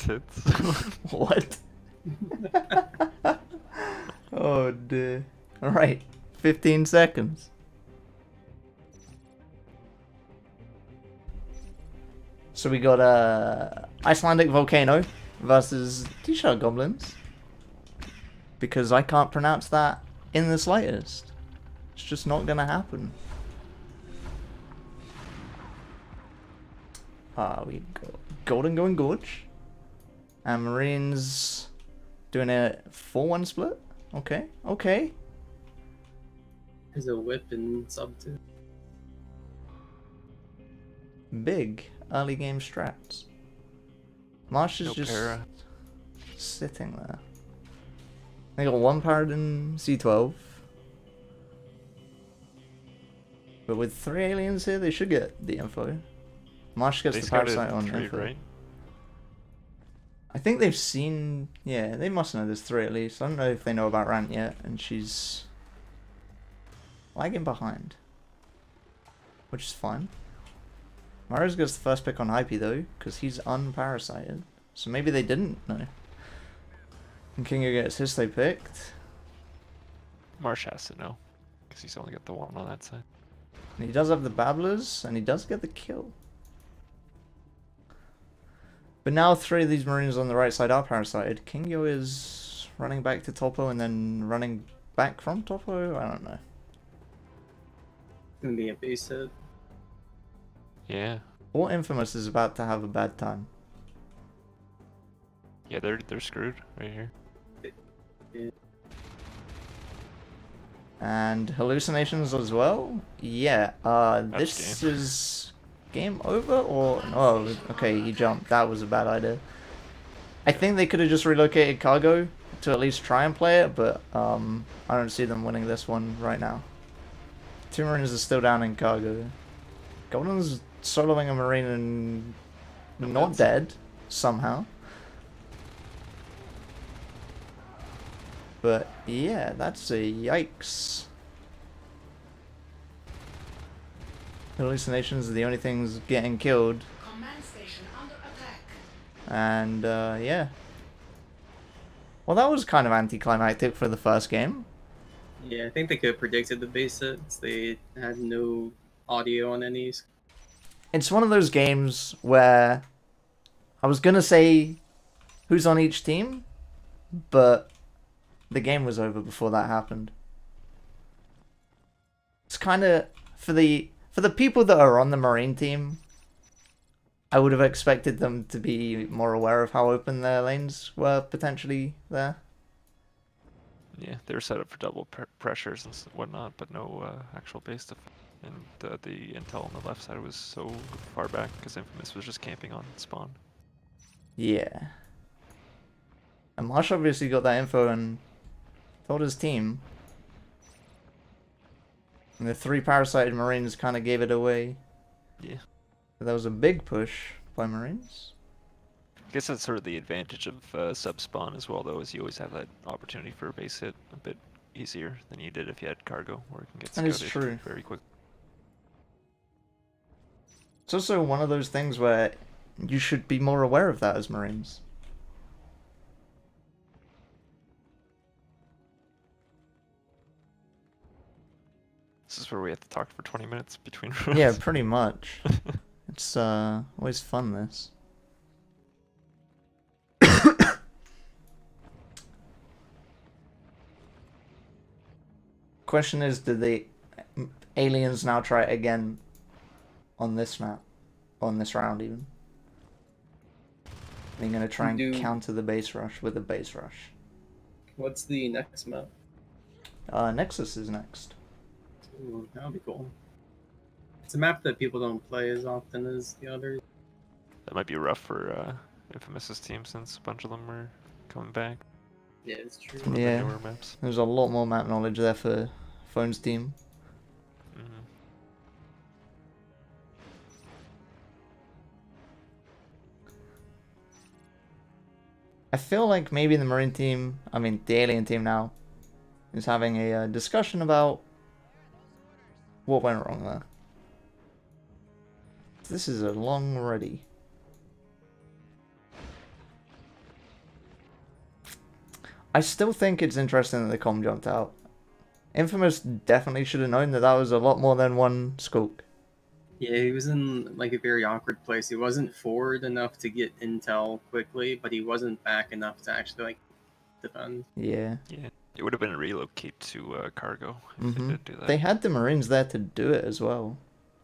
hits. What? Oh dear. Alright, 15 seconds. So we got Icelandic Volcano versus T-shirt goblins. Because I can't pronounce that in the slightest. It's just not gonna happen. We got Golden going Gorge. And Marines doing a 4-1 split. Okay, okay. There's a whip in sub 2. Big early game strats. Marsh is No just para. sitting there. They got one parrot in C12. But with 3 aliens here, they should get the info. Marsh gets They the scouted parasite on 3, info. right? I think they've seen... Yeah, they must know there's 3 at least. I don't know if they know about Rant yet, and she's lagging behind. Which is fine. Maros gets the first pick on Hypey though, because he's unparasited. So maybe they didn't know. And Kingo gets his they picked. Marsh has to know, because he's only got the one on that side. And he does have the Babblers, and he does get the kill. But now 3 of these Marines on the right side are parasited. Kingo is running back to Topo and then running back from Topo? I don't know. Gonna be a base hit. Yeah. Or Infamous is about to have a bad time. Yeah, they're screwed right here. Yeah. And hallucinations as well? Yeah, this game. is game over or... Oh, okay, he jumped. That was a bad idea. I think they could have just relocated Cargo to at least try and play it, but I don't see them winning this one right now. 2 Marines are still down in Cargo. Golden's soloing a Marine and not dead, somehow. But yeah, that's a yikes. Hallucinations are the only things getting killed. Command station under attack. And yeah. Well, that was kind of anticlimactic for the first game. Yeah, I think they could have predicted the base hits. They had no audio on any. It's one of those games where I was gonna say who's on each team, but the game was over before that happened. It's kind of for the people that are on the Marine team, I would have expected them to be more aware of how open their lanes were potentially there. Yeah, they were set up for double pressures and whatnot, but no actual base defense. And the intel on the left side was so far back because Infamous was just camping on spawn. Yeah. And Marsh obviously got that info and told his team. And the 3 parasited Marines kind of gave it away. Yeah. But that was a big push by Marines. I guess that's sort of the advantage of sub-spawn as well, though, is you always have that opportunity for a base hit a bit easier than you did if you had cargo, where it can get That is scouted true. very quick. It's also one of those things where you should be more aware of that as Marines. This is where we have to talk for 20 minutes between Yeah, rounds. pretty much. It's always fun, this. Question is, did the aliens now try it again on this map? On this round, even? They're going to try and counter the base rush with a base rush. What's the next map? Nexus is next. Ooh, that would be cool. It's a map that people don't play as often as the others. That might be rough for Infamous's team since a bunch of them are coming back. Yeah, it's true. One of the Yeah, newer maps. there's a lot more map knowledge there for Phone's team. Mhm. I feel like maybe the Marine team, I mean the Alien team now, is having a discussion about what went wrong there. This is a long ready. I still think it's interesting that the comm jumped out. Infamous definitely should have known that that was a lot more than one skulk. Yeah, he was in like a very awkward place. He wasn't forward enough to get intel quickly, but he wasn't back enough to actually like defend. Yeah. Yeah, it would have been a relocate to cargo if they Mm-hmm. did do that. They had the Marines there to do it as well.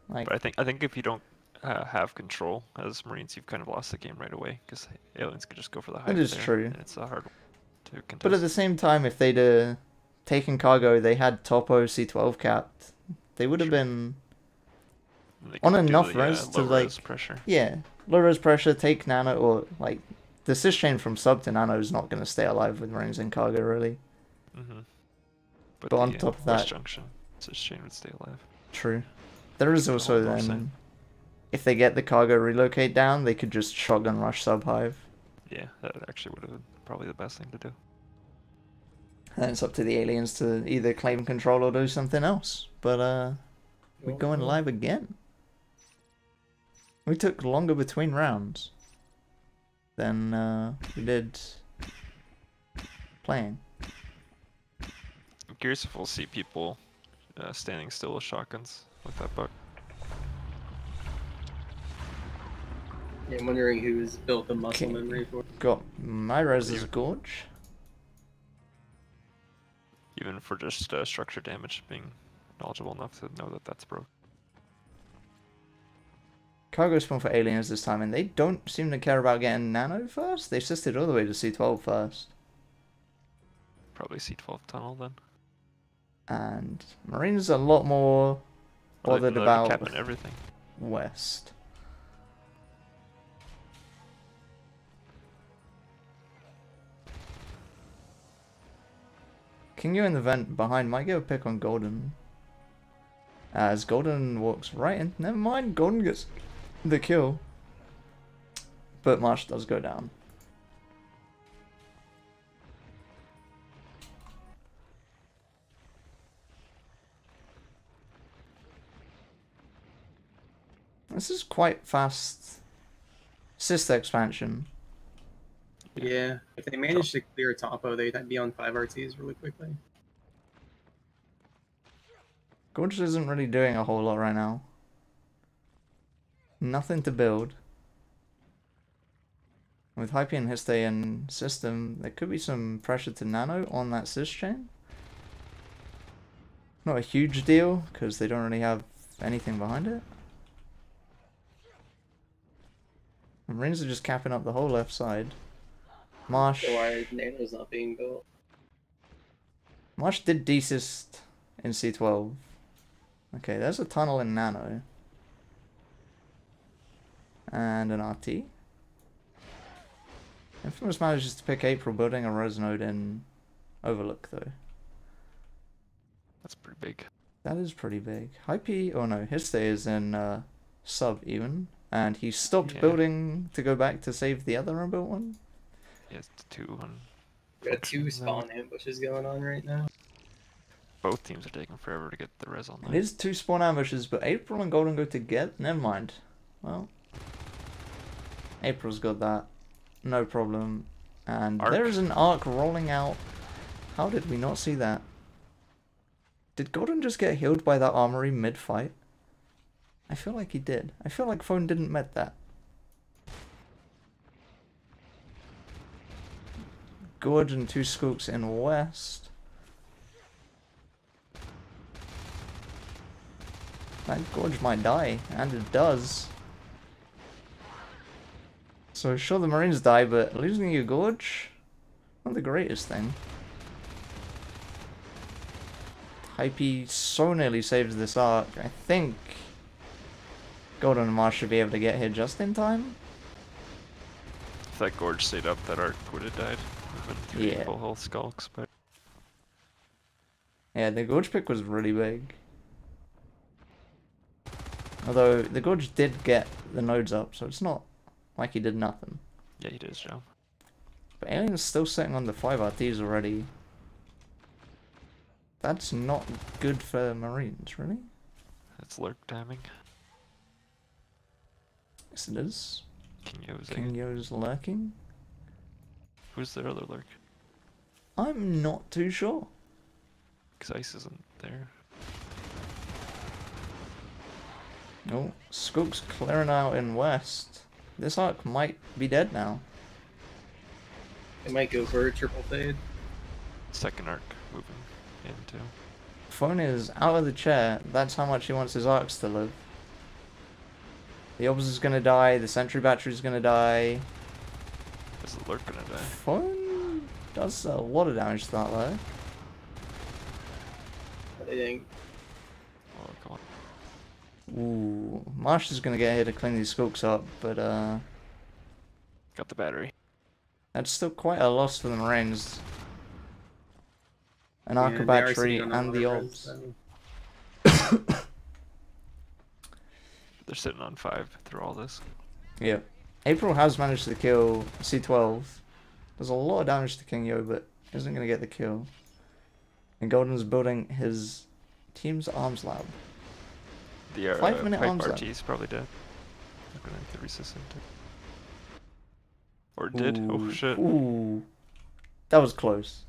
Like, But I think if you don't have control as Marines, you've kind of lost the game right away because aliens could just go for the hive is there, true. and it's a hard one to contest. but at the same time, if they'd taken cargo, they had Topo C12 capped. They would have Sure. been They on could do enough the, res to low like, res pressure. yeah, low res pressure, take nano, or like the cis chain from sub to nano is not going to stay alive with Marines in cargo really. Mm-hmm. But the, on top of West that, Junction, cis chain would stay alive. true. There is The also whole north then, side. if they get the cargo relocate down, they could just shotgun rush sub hive. Yeah, that actually would have been probably the best thing to do. And it's up to the aliens to either claim control or do something else. But we're going live again. We took longer between rounds than we did playing. I'm curious if we'll see people standing still with shotguns with that buck. Yeah, I'm wondering who's built the muscle Okay. memory for it. Got my Rez's Gorge. Even for just structure damage, being knowledgeable enough to know that that's broke. Cargo spawn for aliens this time, and they don't seem to care about getting nano first. They assisted all the way to C12 first. Probably C12 tunnel then. And Marines are a lot more Or bothered they're about capping everything. west. King Yu in the vent behind might get a pick on Golden. As Golden walks right in. Never mind, Golden gets the kill. But Marsh does go down. This is quite fast sister expansion. Yeah, if they manage to clear Topo, they'd be on 5 RTs really quickly. Gorge isn't really doing a whole lot right now. Nothing to build. With Hype and Histe and System, there could be some pressure to Nano on that cis chain. Not a huge deal, because they don't really have anything behind it. And Marines are just capping up the whole left side. Marsh... So why Nano's not being built? Marsh did desist in C12. Okay, there's a tunnel in Nano. And an RT. Infamous manages to pick April building a res node in Overlook though. That's pretty big. That is pretty big. Hype, oh no, his stay is in sub even. And he stopped Yeah. building to go back to save the other unbuilt one. Yeah, it's 2 on. We got 2 spawn ambushes going on right now. Both teams are taking forever to get the res It online. is 2 spawn ambushes, but April and Golden go together. Never mind. Well, April's got that. No problem. And Arc. there is an arc rolling out. How did we not see that? Did Golden just get healed by that armory mid-fight? I feel like he did. I feel like Phone didn't met that. Gorge and 2 scoops in west. That Gorge might die, and it does. So sure the Marines die, but losing your Gorge, not the greatest thing. Hype so nearly saves this arc. I think Golden and Marsh should be able to get here just in time. If that gorge stayed up, that arc would have died. Would have been 3 Yeah. full health skulks, but Yeah, the Gorge pick was really big. Although the Gorge did get the nodes up, so it's not like he did nothing. yeah, he did his job. But Alien's still sitting on the 5 RTs already. That's not good for Marines, really? That's lurk timing. Yes, it is. King Yo's King Yo's lurking. Who's their other lurk? I'm not too sure. Because ice isn't there. Oh, Skook's clearing out in west. This arc might be dead now. It might go for a triple fade. Second arc moving into. Phone is out of the chair. That's how much he wants his arcs to live. The Obs is gonna die. The Sentry Battery is gonna die. Is the Lurk gonna die? Phone does a lot of damage to that though. I think. Oh, come on. Ooh, Marsh is gonna get here to clean these Skooks up, but Got the battery. that's still quite a loss for the Marines. An Arca Yeah, they are Battery sitting on a and lot the of Obs. res, so- They're sitting on 5 through all this. Yeah. April has managed to kill C12. Does a lot of damage to King Yo, but isn't going to get the kill. And Golden's building his team's arms lab. The 5-minute pipe arms lab. RT is probably dead. Not gonna get resistant. Or did? Oh Ooh, shit. Ooh. That was close.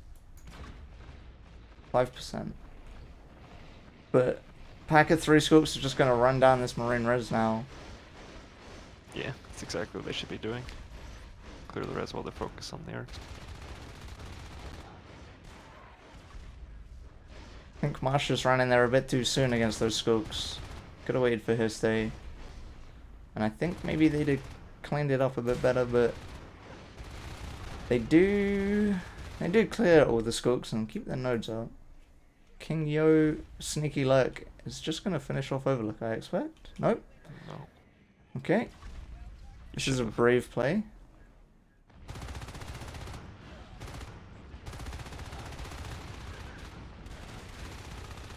5%. But pack of 3 Skooks are just going to run down this Marine res now. Yeah, that's exactly what they should be doing. Clear the res while they focus on the arcs. I think Marsh just ran in there a bit too soon against those Skooks. Could have waited for his day. And I think maybe they'd have cleaned it up a bit better, but they do clear all the Skooks and keep their nodes up. King Yo, Sneaky Lurk is just going to finish off Overlook, I expect. Nope. No. Okay. This is a should've. brave play.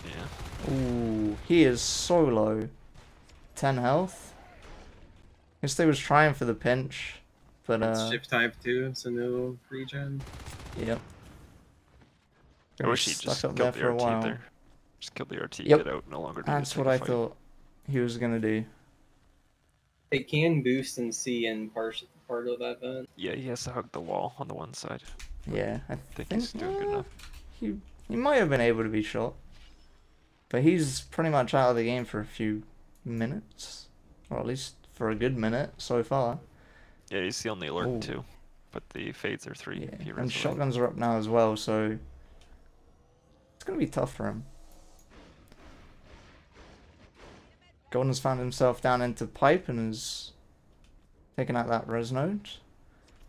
Yeah. Ooh, he is so low. 10 health. Guess they was trying for the pinch, but It's shift type 2, so no regen. yep. I wish he just stuck up killed there the for a RT while. there. Just killed the RT, Yep. get out, no longer need That's to what take I a fight. thought he was gonna do. It can boost and see in part of that vent. Yeah, he has to hug the wall on the one side. Yeah, I think he's doing good enough. He might have been able to be shot, but he's pretty much out of the game for a few minutes, or at least for a good minute so far. Yeah, he's the only alert Ooh. too. But the fades are 3. Yeah, if he and runs away. shotguns are up now as well, so it's gonna be tough for him. Golden's found himself down into pipe and is taking out that res node.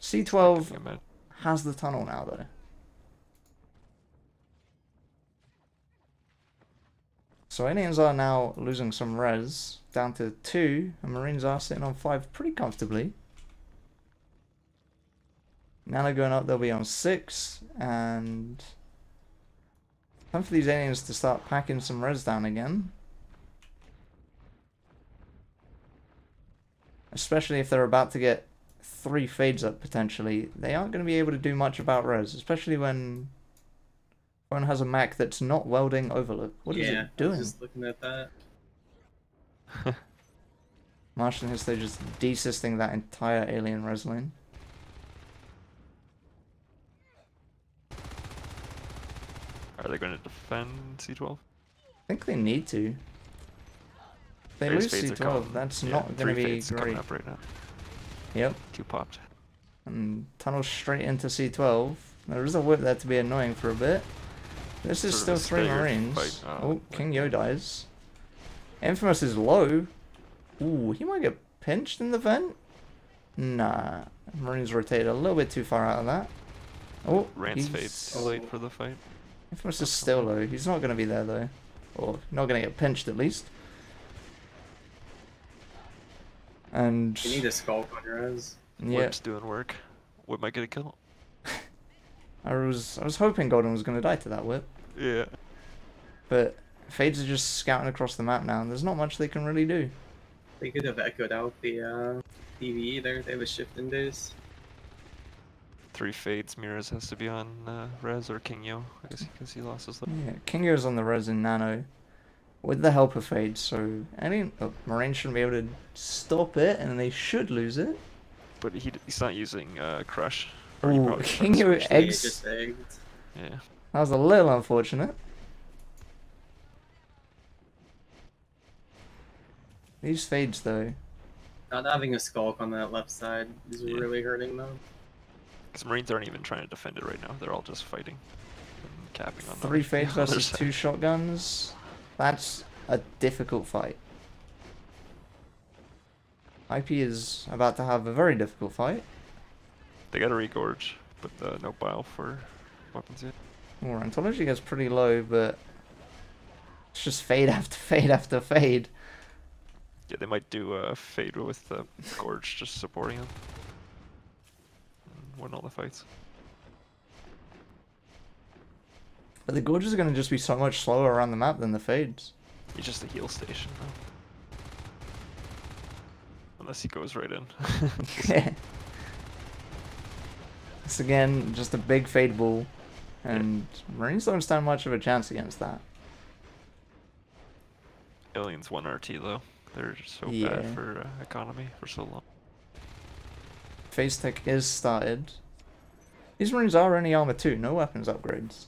C12 Getting a med. has the tunnel now though. So aliens are now losing some res, down to 2, and Marines are sitting on 5 pretty comfortably. Nano going up, they'll be on 6, and time for these aliens to start packing some res down again. Especially if they're about to get 3 fades up potentially. They aren't going to be able to do much about res, especially when one has a Mac that's not welding Overlook. What is Yeah, it doing? I was just looking at that. Marsh and his stage just desysting that entire alien res lane. Are they going to defend C12? I think they need to. If they Various lose fades are C12, coming. that's Yeah, not going to 3 be fades coming great. up right now. Yep. 2 popped. And tunnel straight into C12. There is a whip there to be annoying for a bit. This is Sort of still a 3 staggered Marines. fight. Oh, King Yo dies. Infamous is low. Ooh, he might get pinched in the vent. Nah. Marines rotate a little bit too far out of that. Oh, Rance he's... fades late for the fight. Infamous is still low. He's not going to be there though. Or not going to get pinched at least. And You need a skull on your res. yeah, Whip's doing work. Whip might get a kill. I was hoping Golden was going to die to that whip, Yeah. but Fades are just scouting across the map now, and there's not much they can really do. They could have echoed out the PvE there. They have a shift in days. 3 fades. Mirrors has to be on res or King Yo. I guess because he lost his life. Yeah, Kingo's on the res in Nano, with the help of Fades, so Marine shouldn't be able to stop it, and they should lose it. But he's not using Crush. Or he Ooh, probably Kingo switched. They eggs. just egged. Yeah. That was a little unfortunate. These fades, though. Not having a skulk on that left side is Yeah. really hurting them. Because Marines aren't even trying to defend it right now. They're all just fighting and capping on 3 the fades other versus side. 2 shotguns. That's a difficult fight. IP is about to have a very difficult fight. They got to regorge, but no bile for weapons yet. Well, Rantology gets pretty low, but it's just fade after fade after fade. Yeah, they might do a fade with the gorge just supporting them. And win all the fights. But the gorges are going to just be so much slower around the map than the fades. He's just a heal station though. Unless he goes right in. Yeah. It's again just a big fade ball. And Marines don't stand much of a chance against that. Aliens 1 RT though. They're just so Yeah. bad for economy for so long. Phase tech is started. These Marines are only armor 2, no weapons upgrades.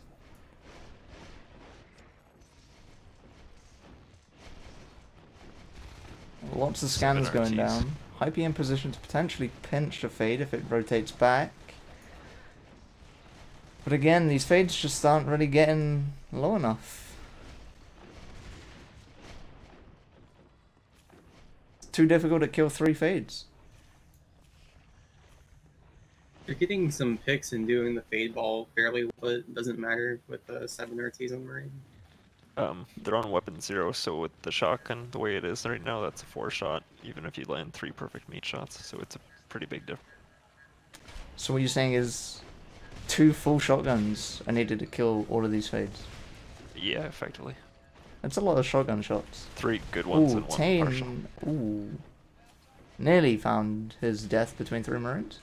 Lots of scans 7 going RTs. down. Hype in position to potentially pinch a fade if it rotates back. But again, these fades just aren't really getting low enough. It's too difficult to kill 3 fades. You're getting some picks and doing the fade ball fairly well. It doesn't matter with the 7 RTs on Marine. They're on weapon 0, so with the shotgun the way it is right now, that's a 4-shot, even if you land 3 perfect meat shots, so it's a pretty big difference. So what you're saying is 2 full shotguns are needed to kill all of these fades. Yeah, effectively. That's a lot of shotgun shots. 3 good ones Ooh, and 1 partial. Tane. Ooh. Nearly found his death between 3 Marines.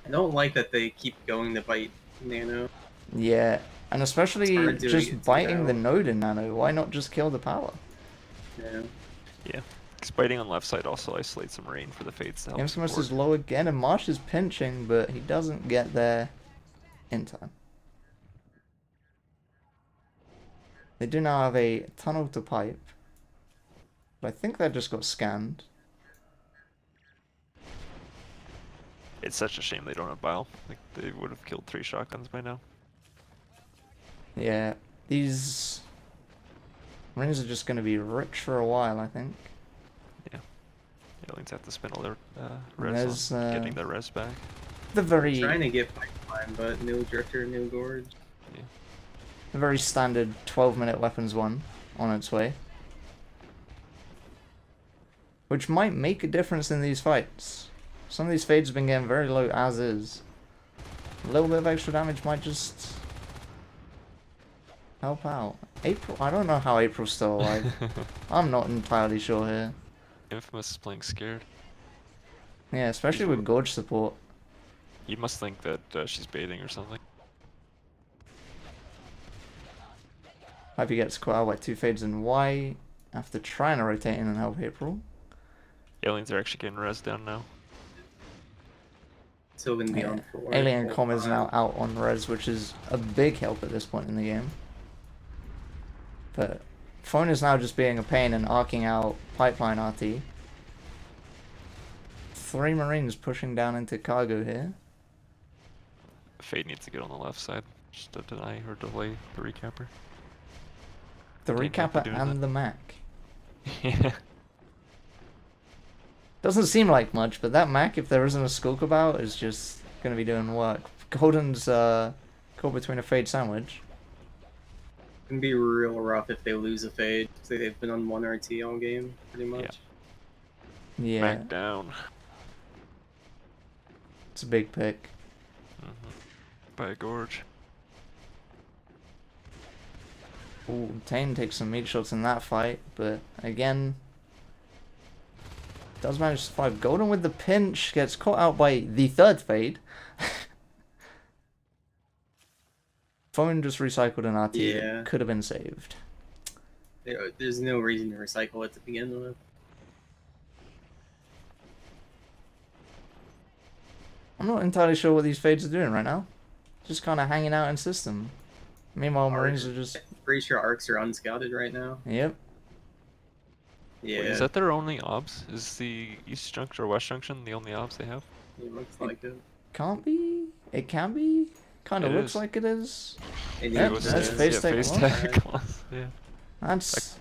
I don't like that they keep going to bite Nano. Yeah, and especially hard doing just it biting the now. node in Nano. Why not just kill the power? Yeah. Yeah. Because biting on left side also isolates some rain for the fades to help Infamous support. is low again, and Marsh is pinching, but he doesn't get there in time. They do now have a tunnel to pipe. But I think that just got scanned. It's such a shame they don't have bile. Like, they would have killed 3 shotguns by now. Yeah, these Marines are just going to be rich for a while, I think. Yeah. Aliens have to spend all their And res there's, on getting their res back. The very, Trying to get pipeline, but no drifter, no gorge. Yeah. the very standard 12-minute weapons one on its way. Which might make a difference in these fights. Some of these fades have been getting very low as is. A little bit of extra damage might just help out. April, I don't know how April's still alive. I'm not entirely sure here. Infamous is playing scared. Yeah, especially with Gorge support. You must think that she's baiting or something. Hope he gets caught out by 2 fades and Y after trying to rotate in and help April. Aliens are actually getting res down now. Still gonna be Yeah. on 4. Alien 4, Com is 5. now out on res, which is a big help at this point in the game. But Phone is now just being a pain and arcing out Pipeline RT. 3 Marines pushing down into cargo here. Fade needs to get on the left side, just to deny or delay the recapper. The Can't keep Recapper doing and that. the Mac. Yeah. Doesn't seem like much, but that Mac, if there isn't a skulk about, is just going to be doing work. Golden's caught between a fade sandwich. It's gonna be real rough if they lose a fade. So they've been on 1 RT all game, pretty much. Yeah, Mac down. it's a big pick. By a gorge. Ooh, Tane takes some meat shots in that fight, but again, does manage to survive. Golden with the pinch, gets caught out by the 3rd fade. Phone just recycled an RT Yeah. that could have been saved. There's no reason to recycle it to begin with. I'm not entirely sure what these fades are doing right now. just kind of hanging out in system. Meanwhile, Marines Arcs- are just... Pretty sure arcs are unscouted right now. Yep. Yeah, Wait, is that their only obs? Is the East Junction or West Junction the only obs they have? it looks like it. Can't be. It can be. Kind of It looks is. like it is. It Yeah, needs that's to- face tech face loss. tech loss. Yeah. That's...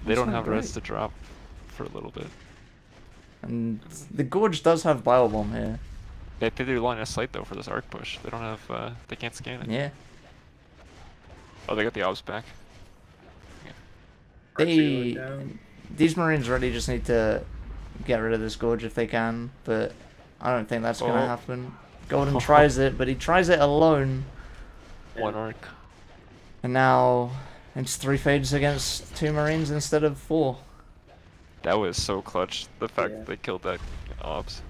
They don't not have res great. to drop for a little bit. And the Gorge does have Biobomb here. They have to do line of sight though for this arc push. They don't have, they can't scan it. Yeah. Oh, they got the obs back. archery going They... down. These Marines really just need to get rid of this Gorge if they can, but I don't think that's going to Oh. happen. Golden tries it, but he tries it alone. One arc. And now it's 3 fades against 2 Marines instead of 4. That was so clutch. The fact Yeah. that they killed that obs.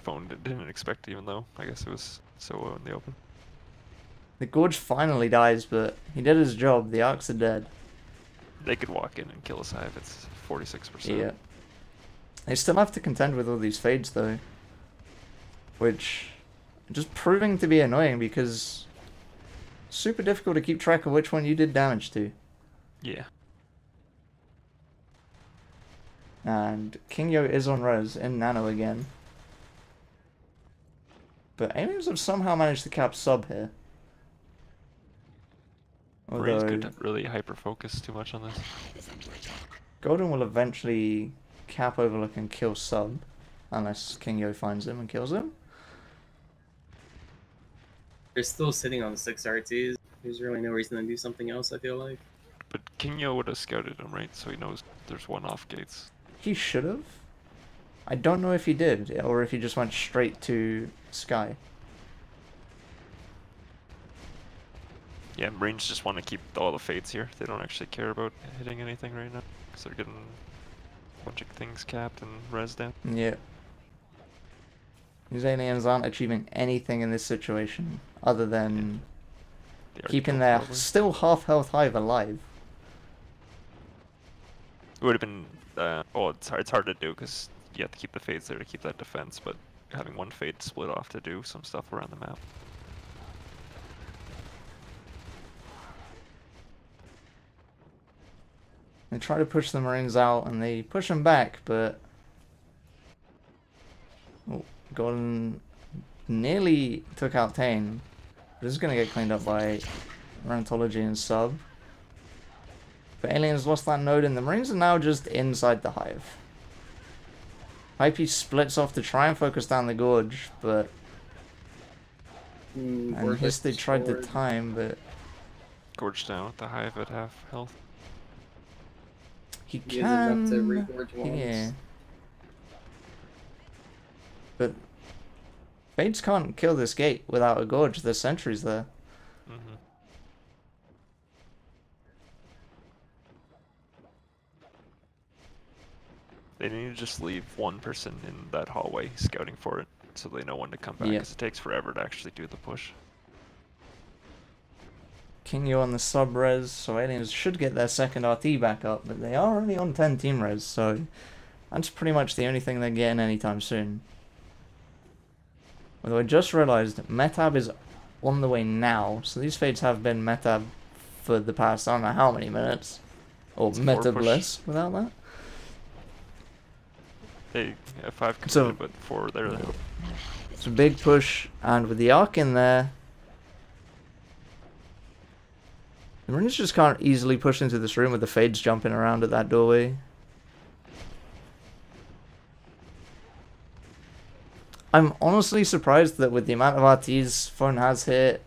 Phone didn't expect it, even though I guess it was so in the open. The Gorge finally dies, but he did his job. The Arcs are dead. They could walk in and kill us high if it's 46%. Yeah. They still have to contend with all these fades, though. Which... just proving to be annoying, because... super difficult to keep track of which one you did damage to. Yeah. And King Yo is on res in Nano again. But aliens have somehow managed to cap sub here. Marines Although could really hyper focus too much on this. Golden will eventually cap Overlook and kill sub. Unless King Yo finds him and kills him. They're still sitting on 6 RTs. There's really no reason to do something else, I feel like. But King Yo would have scouted him, right? So he knows there's one off gates. He should have. I don't know if he did, or if he just went straight to Sky. Yeah, Marines just want to keep all the fades here. They don't actually care about hitting anything right now. Because they're getting a bunch of things capped and res down. Yeah. These aliens aren't achieving anything in this situation other than They already keeping killed their probably. still half health hive alive. It would have been, well, it's hard to do because you have to keep the fades there to keep that defense, but having one fade split off to do some stuff around the map. They try to push the Marines out and they push them back, but oh, Golden nearly took out Tane. This is going to get cleaned up by Rantology and Sub. But Aliens lost that node and the Marines are now just inside the hive. Hype splits off to try and focus down the Gorge, but... and Vortex His they tried to forward. time, but Gorge down with the hive at half health. he He has enough to can... regorge once. yeah. But Fades can't kill this gate without a Gorge. There's sentries there. Mm-hmm. They need to just leave one person in that hallway scouting for it, so they know when to come back, Yeah. because it takes forever to actually do the push. King Yo on the sub res, so Aliens should get their second RT back up, but they are only on 10 team res, so that's pretty much the only thing they're getting anytime soon. Although I just realized Metab is on the way now, so these Fades have been Metab for the past I don't know how many minutes. Or It's a forward push. Metabless without that. They have 5 committed, So- but 4 there. It's a big push, and with the Arc in there, the Marines just can't easily push into this room with the Fades jumping around at that doorway. I'm honestly surprised that with the amount of RTs Phone has here,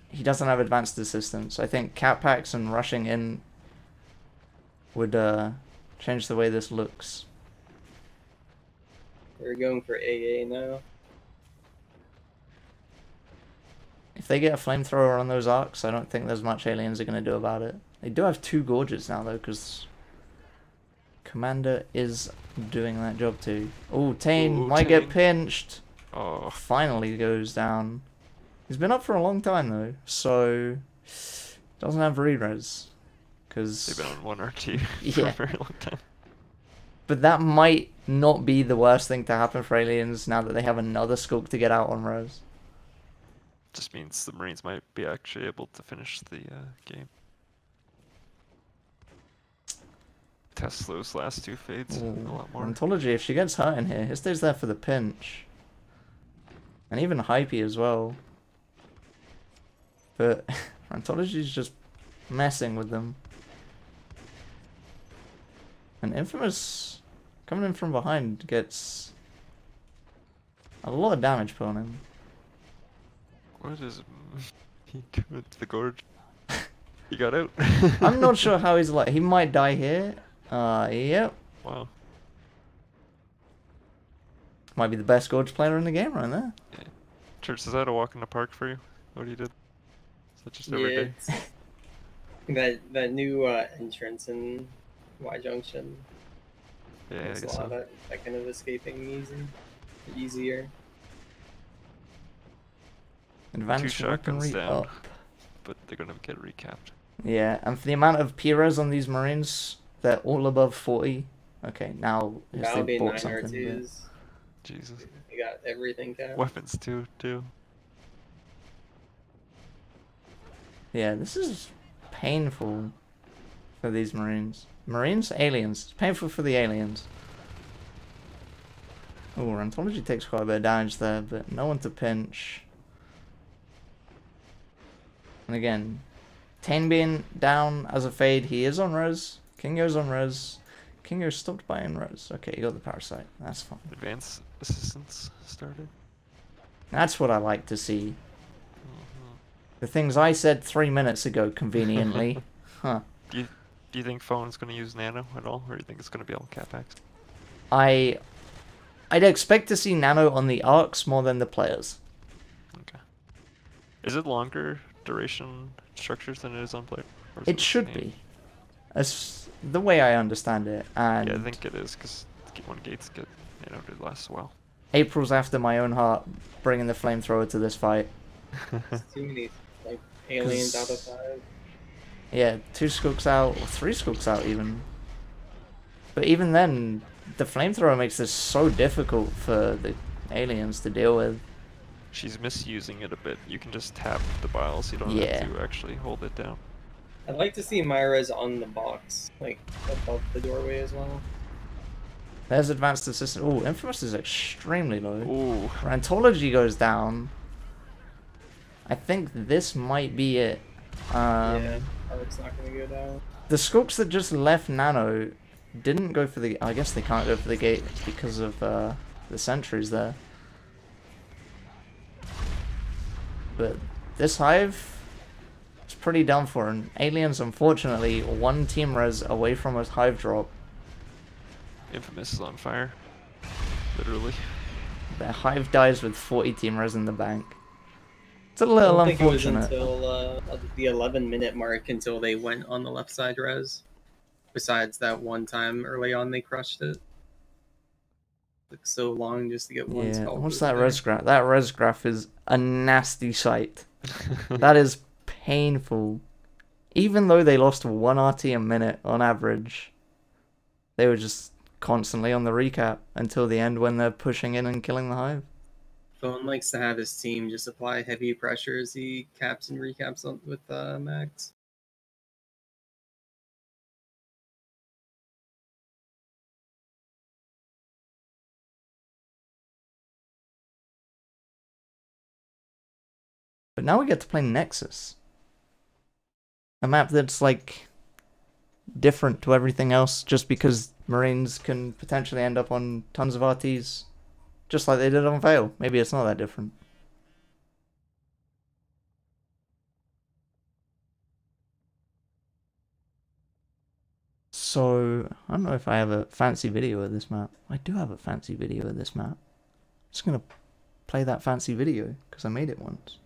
he doesn't have advanced assistance. I think cap packs and rushing in would change the way this looks. They're going for AA now. If they get a flamethrower on those arcs, I don't think there's much Aliens are going to do about it. They do have 2 Gorges now, though, because Commander is doing that job too. Oh, Tane Ooh, might get Tane. pinched. Oh, Finally goes down. He's been up for a long time, though, so doesn't have re-res. they've Because been on 1 RT for Yeah. a very long time. But that might not be the worst thing to happen for aliens now that they have another skulk to get out on Rose. Just means the Marines might be actually able to finish the game. Test those last two fades a lot more. Ontology, if she gets hurt in here, he stays there for the pinch. And even Hypey as well. But Ontology's just messing with them. And Infamous, coming in from behind, gets a lot of damage put on him. What is he doing to the gorge? He got out. I'm not sure how he's like. He might die here. Yep. Wow. Might be the best gorge player in the game right there. Yeah. Church, is that a walk in the park for you? What you did? Is that just every day? That new entrance in Y Junction. Yeah, I Makes guess a lot so. of that kind of escaping easier. Advanced Two shotguns weaponry down. up. But they're gonna get recapped. Yeah, and for the amount of Piras on these Marines, they're all above 40. Okay, now That'll be they bought 9 something. R2s. Jesus. You got everything capped. Weapons too. Yeah, this is painful for these Marines. Marines? Aliens. It's painful for the aliens. Oh, Rheumatology takes quite a bit of damage there, but no one to pinch. And again, Tane being down as a fade, he is on res. Kingo's on res. Kingo stopped by in res. Okay, you got the parasite. That's fine. Advanced assistance started. That's what I like to see. Mm-hmm. The things I said 3 minutes ago, conveniently. Huh. Do you think phone's gonna use nano at all, or do you think it's gonna be all capax? I'd expect to see Nano on the arcs more than the players. Okay. Is it longer duration structures than it is on player? Or is It the should same? be. As the way I understand it. And Yeah, I think it is, because when gates get, it lasts a while. April's after my own heart, bringing the flamethrower to this fight. There's too many like aliens out of 5. Yeah, 2 skulks out, or 3 skulks out even. But even then, the flamethrower makes this so difficult for the aliens to deal with. She's misusing it a bit. You can just tap the biles, you don't Yeah. have to actually hold it down. I'd like to see Myra's on the box, like above the doorway as well. There's advanced assistant. Oh, Infamous is extremely low. Ooh. Rantology goes down. I think this might be it. Yeah, it's not gonna go down. The skulks that just left Nano didn't go for the... I guess they can't go for the gate because of the sentries there. But this hive is pretty done for. And aliens, unfortunately, 1 team res away from a hive drop. Infamous is on fire. Literally. Their hive dies with 40 team res in the bank. It's a I little don't think it was unfortunate. until the 11-minute mark until they went on the left side res. Besides that one time early on, they crushed it. Took so long just to get one Yeah, skull. what's through that there. res graph? That res graph is a nasty sight. That is painful. Even though they lost 1 RT a minute on average, they were just constantly on the recap until the end when they're pushing in and killing the hive. Phone likes to have his team just apply heavy pressure as he caps and recaps with Max. But now we get to play Nexus. A map that's like different to everything else just because Marines can potentially end up on tons of RTs. Just like they did on Veil. Maybe it's not that different. So, I don't know if I have a fancy video of this map. I do have a fancy video of this map. I'm just going to play that fancy video because I made it once.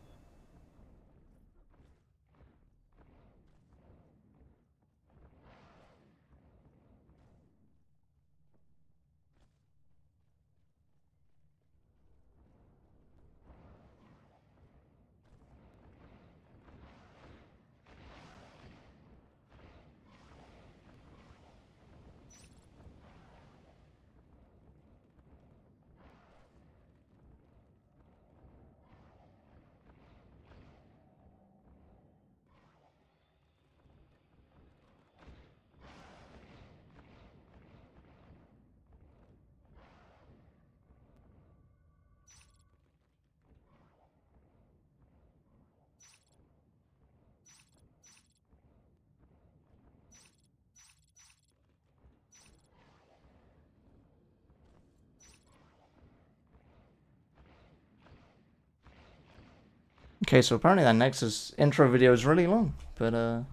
Okay, so apparently that Nexus intro video is really long, but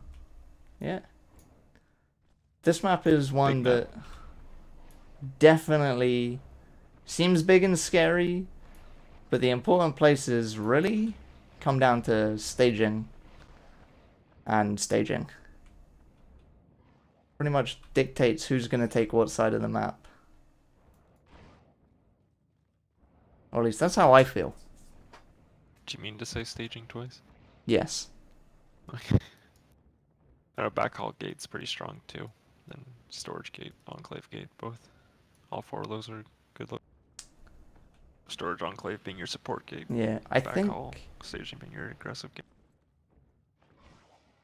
yeah. This map is one that definitely seems big and scary, but the important places really come down to staging and staging. Pretty much dictates who's going to take what side of the map. Or at least that's how I feel. Do you mean to say staging twice? Yes. Okay. Our backhaul gate's pretty strong too. Then storage gate, enclave gate, both. All four of those are good look. Storage enclave being your support gate. Yeah, I Backhaul, think staging being your aggressive gate.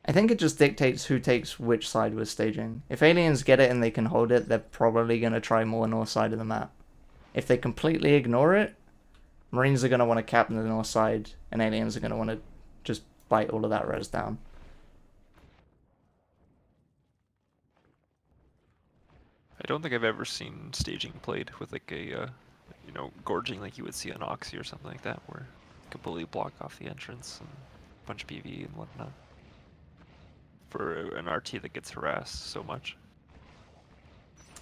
it just dictates who takes which side with staging. If aliens get it and they can hold it, they're probably going to try more north side of the map. If they completely ignore it, Marines are going to want to cap the north side, and aliens are going to want to just bite all of that res down. I don't think I've ever seen staging played with like a, you know, gorging like you would see on Oxy or something like that, where you completely block off the entrance and a bunch of PV and whatnot. For an RT that gets harassed so much.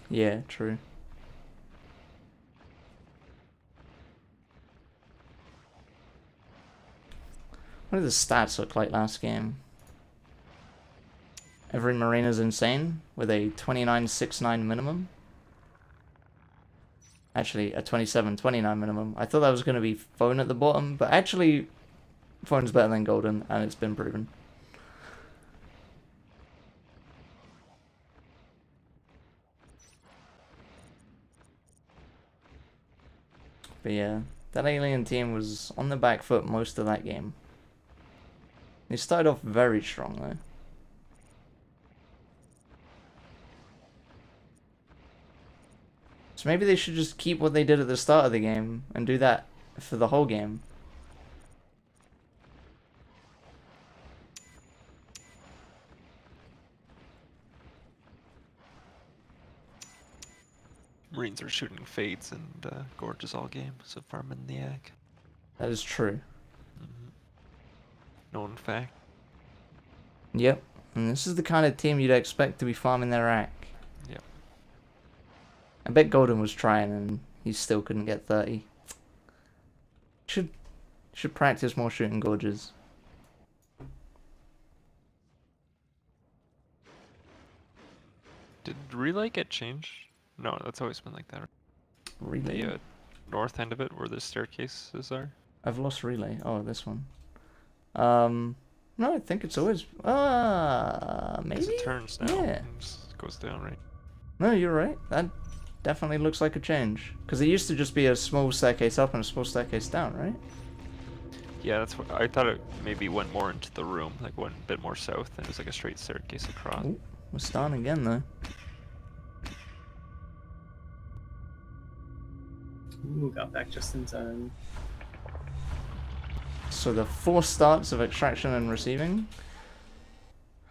Yeah, true. What did the stats look like last game? Every Marine is insane with a 29.69 minimum. Actually, a 27.29 minimum. I thought that was going to be Phone at the bottom, but actually, Phone's better than Golden, and it's been proven. But yeah, that alien team was on the back foot most of that game. They started off very strong though. So maybe they should just keep what they did at the start of the game and do that for the whole game. Marines are shooting fades and gorges all game, so farming the ag. That is true. Known fact. Yep. And this is the kind of team you'd expect to be farming their rack. Yep. I bet Golden was trying and he still couldn't get 30. Should practice more shooting gorges. Did relay get changed? No, that's always been like that. Relay? The north end of it, where the staircases are. I've lost relay. Oh, this one. No, I think it's always... maybe? It turns now. Yeah. And just goes down, right? No, you're right. That definitely looks like a change. Because it used to just be a small staircase up and a small staircase down, right? Yeah, that's what I thought. It maybe went more into the room, like went a bit more south, and it was like a straight staircase across. Ooh, we're starting again, though. Ooh, got back just in time. So the 4 starts of extraction and receiving.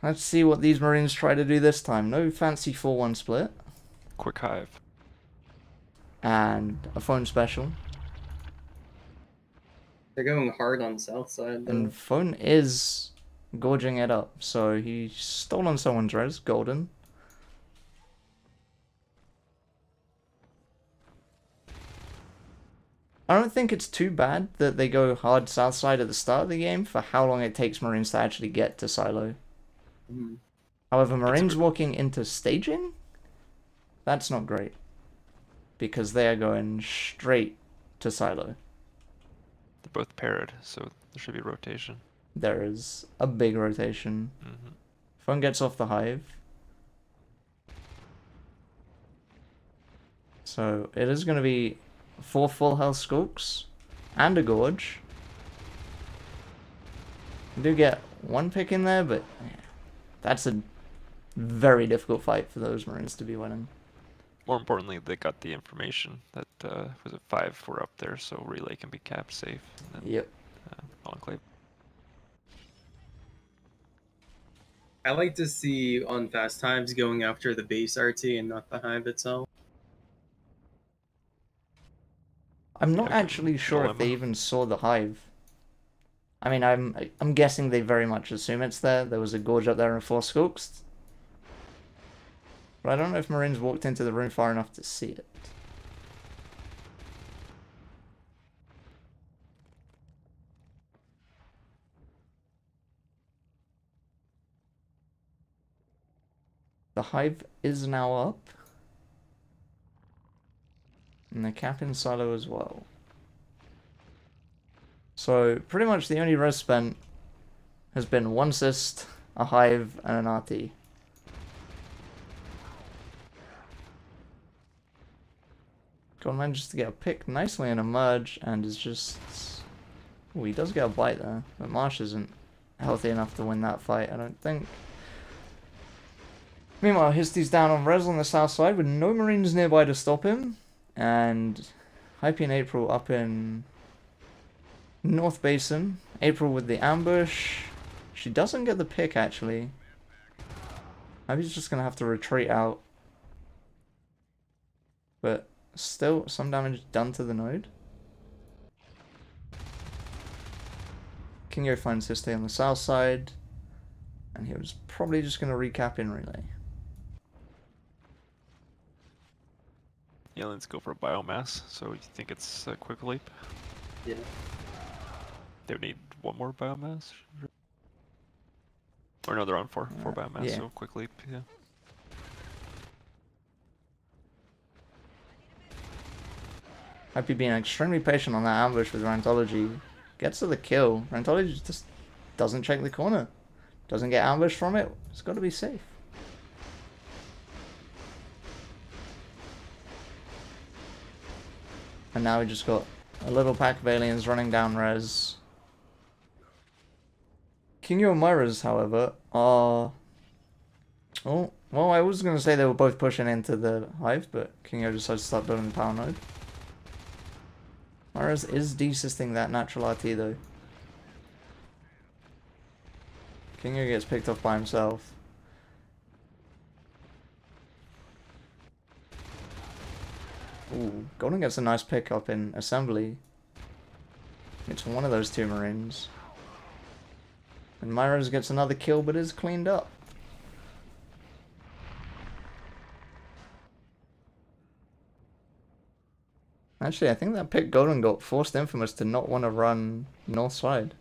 Let's see what these Marines try to do this time. No fancy 4-1 split. Quick hive. And a phone special. They're going hard on south side though. And phone is gorging it up. So he's stolen someone's res, Golden. I don't think it's too bad that they go hard south side at the start of the game for how long it takes Marines to actually get to silo. Mhm. However, Marines walking into staging, that's not great. Because they are going straight to silo. They're both paired, so there should be rotation. There is a big rotation. Phone gets off the hive. So it is going to be 4 full health skulks and a gorge. You do get 1 pick in there, but yeah, that's a very difficult fight for those Marines to be winning. More importantly, they got the information that was it 5 were up there, so relay can be capped safe. And then, Yep. Enclave. I like to see on fast times going after the base RT and not the hive itself. I'm not Yeah, actually sure if they dilemma. even saw the hive. I mean, I'm guessing they very much assume it's there. There was a gorge up there and 4 skulks. But I don't know if Marines walked into the room far enough to see it. The hive is now up. And the cap-in silo as well. So, pretty much the only res spent has been 1 cyst, a hive, and an RT. God manages to get a pick nicely in a merge, and is just... Ooh, he does get a bite there, but Marsh isn't healthy enough to win that fight, I don't think. Meanwhile, Histy's down on res on the south side with no Marines nearby to stop him, and Hype and April up in North Basin. April with the ambush. She doesn't get the pick, actually. Maybe he's just going to have to retreat out. But still, some damage done to the node. Kingo finds his stay on the south side. And he was probably just going to recap in relay. Yeah, let's go for biomass. So you think it's a quick leap? Yeah. They would need 1 more biomass? Or no, they're on 4 biomass, yeah. so quick leap, yeah. Happy being extremely patient on that ambush with Rantology. Gets to the kill. Rantology just doesn't check the corner. Doesn't get ambushed from it. It's got to be safe. And now we just got a little pack of aliens running down res. Kingo and Myra's, however, are... Oh, well, I was going to say they were both pushing into the hive, but Kingo decided to start building the power node. Myra's is desisting that natural RT, though. Kingo gets picked off by himself. Ooh, Golden gets a nice pickup in assembly. It's one of those 2 Marines. And Myra's gets another kill, but is cleaned up. Actually, I think that pick Golden got forced Infamous to not want to run north side.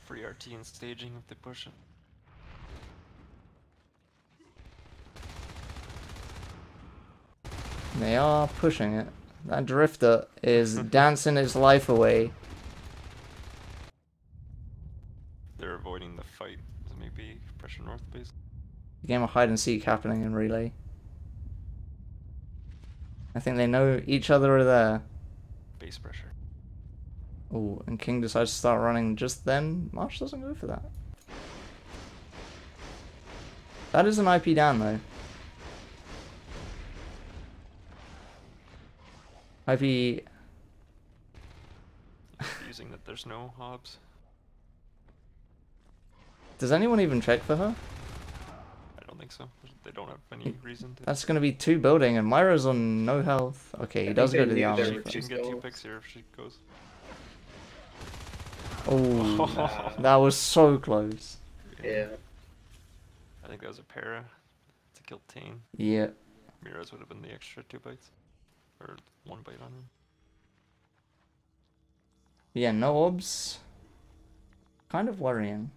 Free RT and staging if they push it. They are pushing it. That Drifter is dancing his life away. They're avoiding the fight. So maybe pressure north base. A game of hide and seek happening in relay. I think they know each other are there. Base pressure. Oh, and King decides to start running just then. Marsh doesn't go for that. That is an IP down, though. IP... Using that there's no hobs. Does anyone even check for her? I don't think so. They don't have any reason to. That's going to be 2 building, and Myra's on no health. Okay, he does go to the army. She can get 2 picks here if she goes. Oh, that was so close. Yeah. I think that was a para to kill Tane. Yeah. Miraz would have been the extra 2 bites. Or 1 bite on him. Yeah, no obs. Kind of worrying.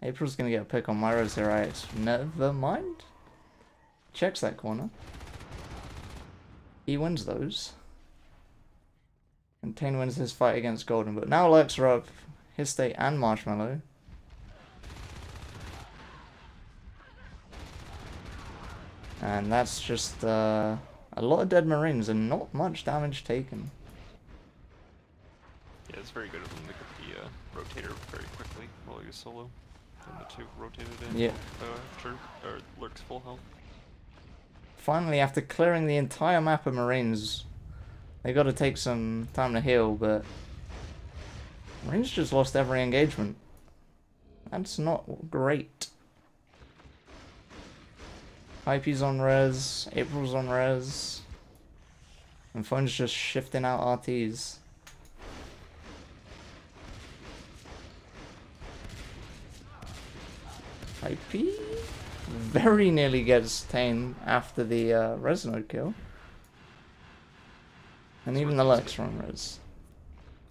April's gonna get a pick on Myra's here, right? Never mind. Checks that corner. He wins those. And Tane wins his fight against Golden, but now Lurks are up. His state and Marshmallow. And that's just a lot of dead Marines and not much damage taken. Yeah, it's very good of them to get the rotator very quickly while he was solo. And the 2 rotated in. Yeah. Or Lurk's full health. Finally, after clearing the entire map of Marines, they got to take some time to heal, but Marines just lost every engagement. That's not great. Hype's on res, April's on res. And phone's just shifting out RTs. IP very nearly gets tamed after the Resonode kill. And That's even where the things Lex run res.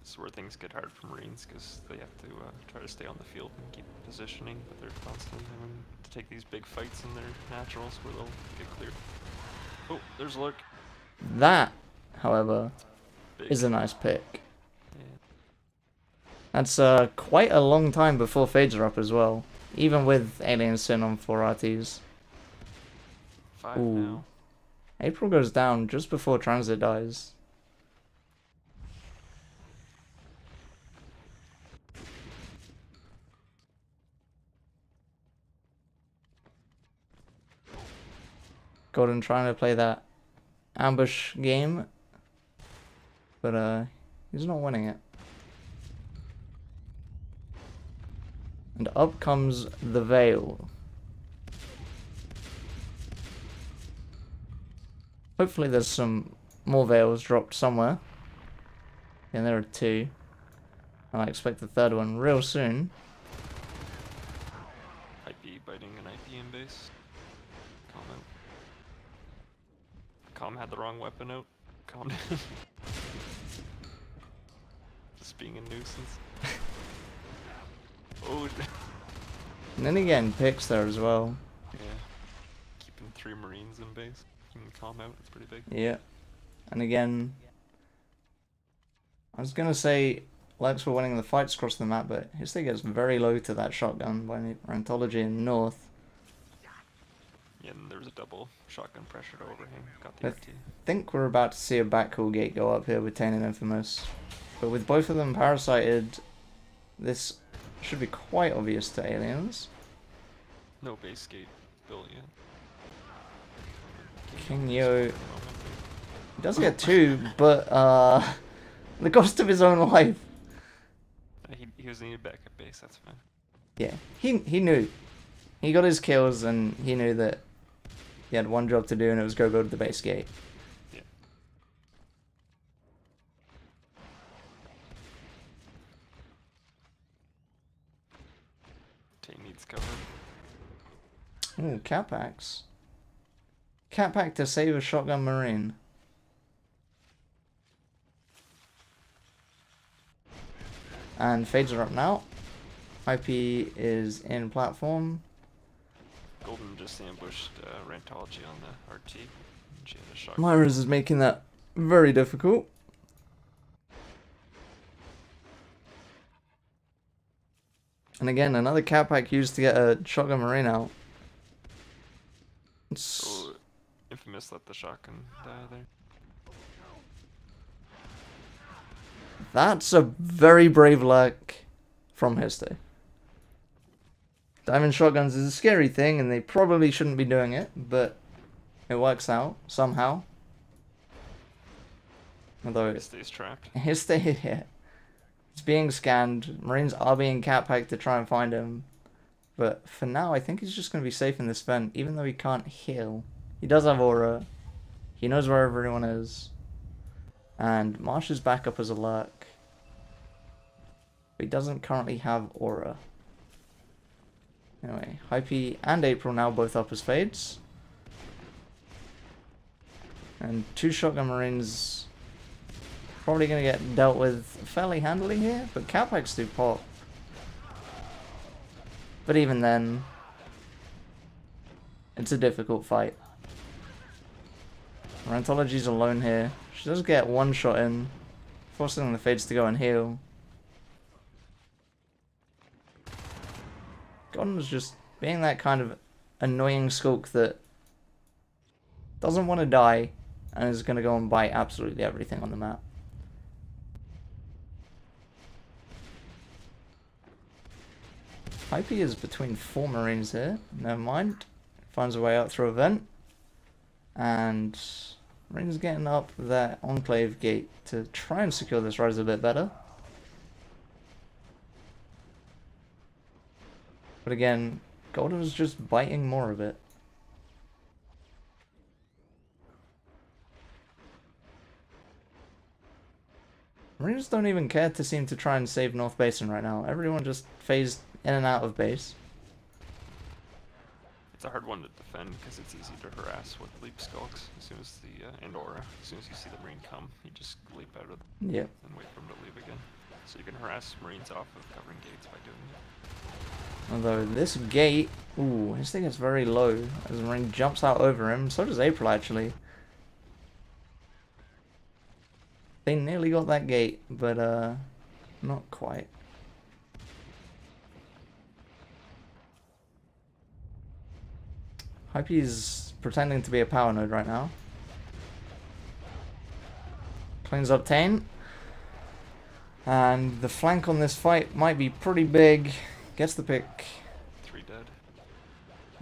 This is where things get hard for Marines because they have to try to stay on the field and keep positioning, but they're constantly having to take these big fights in their naturals where they'll get cleared. Oh, there's a lurk. That, however, Big. is a nice pick. Yeah. That's quite a long time before Fades are up as well. Even with Alien Sin on 4 RTs. 5 Ooh. now. April goes down just before Transit dies. Gordon trying to play that ambush game, but he's not winning it. And up comes the Veil. Hopefully there's some more Veils dropped somewhere. And there are 2. And I expect the 3rd one real soon. IP biting an IP in base. Calm out. Calm had the wrong weapon out. Calm down. Just being a nuisance. Oh, And then again, picks there as well. yeah. Keeping 3 Marines in base. Keeping calm out, it's pretty big. Yeah. And again, I was going to say Lex were winning the fights across the map, but his thing gets very low to that shotgun by Rantology in North. Yeah, and there was a double shotgun pressure to overhang. Got the But- RT. I think we're about to see a backcool gate go up here with Tane and Infamous. But with both of them parasited, this should be quite obvious to aliens. No base gate built yet. King Yo does get 2, but the cost of his own life. He was needed back at base, that's fine. Yeah, he knew. He got his kills and he knew that he had one job to do and it was go to the base gate. Yeah. Tay needs cover. Ooh, Cat Packs. Cat Pack to save a shotgun marine. And Fades are up now. IP is in platform. Golden just ambushed Rantology on the RT. And she had a shot. Myra's is making that very difficult. And again, another Cat Pack used to get a shotgun marine out. Oh, Infamous let the shotgun die there. That's a very brave luck from Histo. Diamond shotguns is a scary thing and they probably shouldn't be doing it, but it works out somehow. Although He stays trapped. Histo, yeah, it's being scanned. Marines are being cat packed to try and find him. But for now, I think he's just going to be safe in this vent, even though he can't heal. He does have aura. He knows where everyone is. And Marsh is back up as a lurk. But he doesn't currently have aura. Anyway, Hype and April now both up as Fades. And 2 shotgun marines probably going to get dealt with fairly handily here, but Cowpacks do pop. But even then, it's a difficult fight. Rantology's alone here. She does get 1 shot in, forcing the Fades to go and heal. Gordon's just being that kind of annoying skulk that doesn't want to die and is going to go and bite absolutely everything on the map. Hype is between 4 marines here. Never mind. Finds a way out through a vent. And Marines getting up their Enclave gate to try and secure this rise a bit better. But again, Golden was just biting more of it. Marines don't even care to seem to try and save North Basin right now. Everyone just phased in and out of base. It's a hard one to defend because it's easy to harass with leap skulks. As soon as the and aura, as soon as you see the marine come, you just leap out of them Yep. and wait for them to leave again. So you can harass marines off of covering gates by doing it. Although this gate, ooh, this thing is very low. As the marine jumps out over him, so does April actually. They nearly got that gate, but not quite. Hype's pretending to be a power node right now. Cleans up Tane. And the flank on this fight might be pretty big. Gets the pick. 3 dead.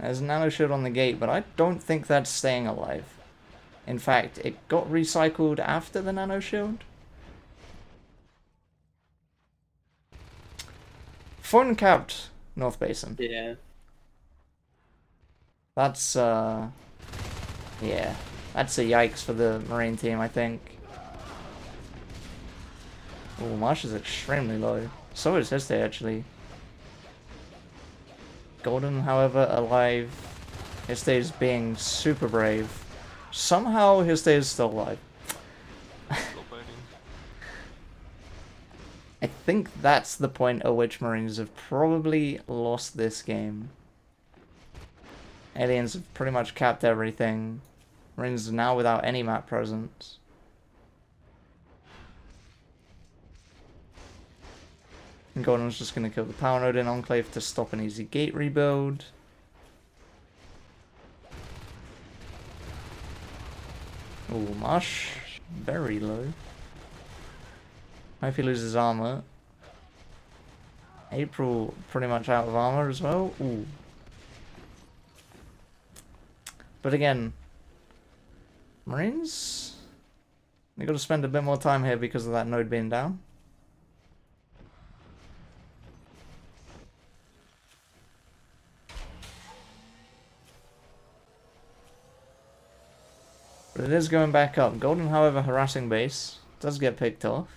There's a nano shield on the gate, but I don't think that's staying alive. In fact, it got recycled after the nano shield. Phone capped North Basin. Yeah. That's, yeah. That's a yikes for the Marine team, I think. Oh, Marsh is extremely low. So is Histe, actually. Golden, however, alive. Histe is being super brave. Somehow, Histe is still alive. Still biting. I think that's the point at which Marines have probably lost this game. Aliens have pretty much capped everything. Marines are now without any map presence. And Gordon's just going to kill the power node in Enclave to stop an easy gate rebuild. Ooh, Marsh. Very low. Hope he loses armor. April pretty much out of armor as well. Ooh. But again, Marines, they got to spend a bit more time here because of that node being down. But it is going back up. Golden, however, harassing base. Does get picked off.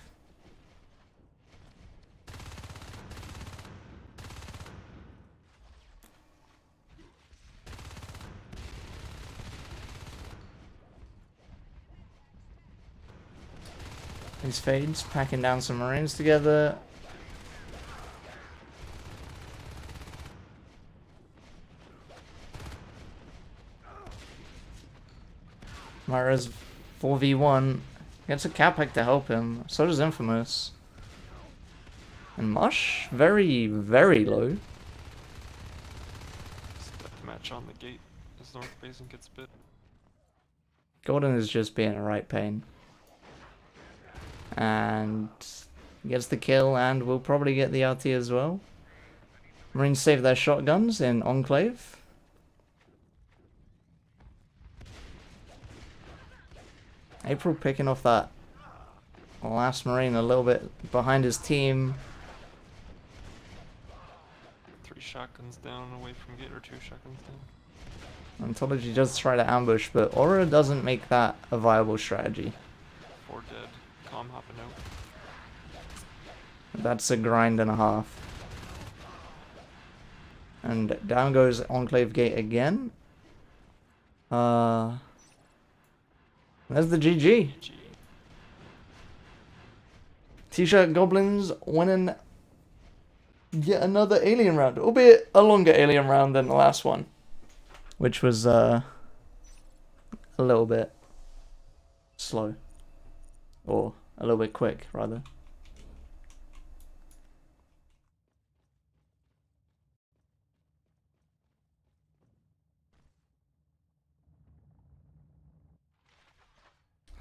These fades, packing down some Marines together. Myra's 4v1. Gets a Capac to help him. So does Infamous. And Mush, very, very low. Match on the gate as North Basin gets bit. Golden is just being a right pain. And gets the kill and will probably get the RT as well. Marines save their shotguns in Enclave. April picking off that last Marine a little bit behind his team. 3 shotguns down away from gate, or 2 shotguns down. Ontology does try to ambush, but Aura doesn't make that a viable strategy. 4 dead. Calm hopping out. That's a grind and a half. And down goes Enclave Gate again. There's the GG. GG. T-shirt Goblins winning yet another alien round, albeit a longer alien round than the last one, which was a little bit slow, or a little bit quick rather.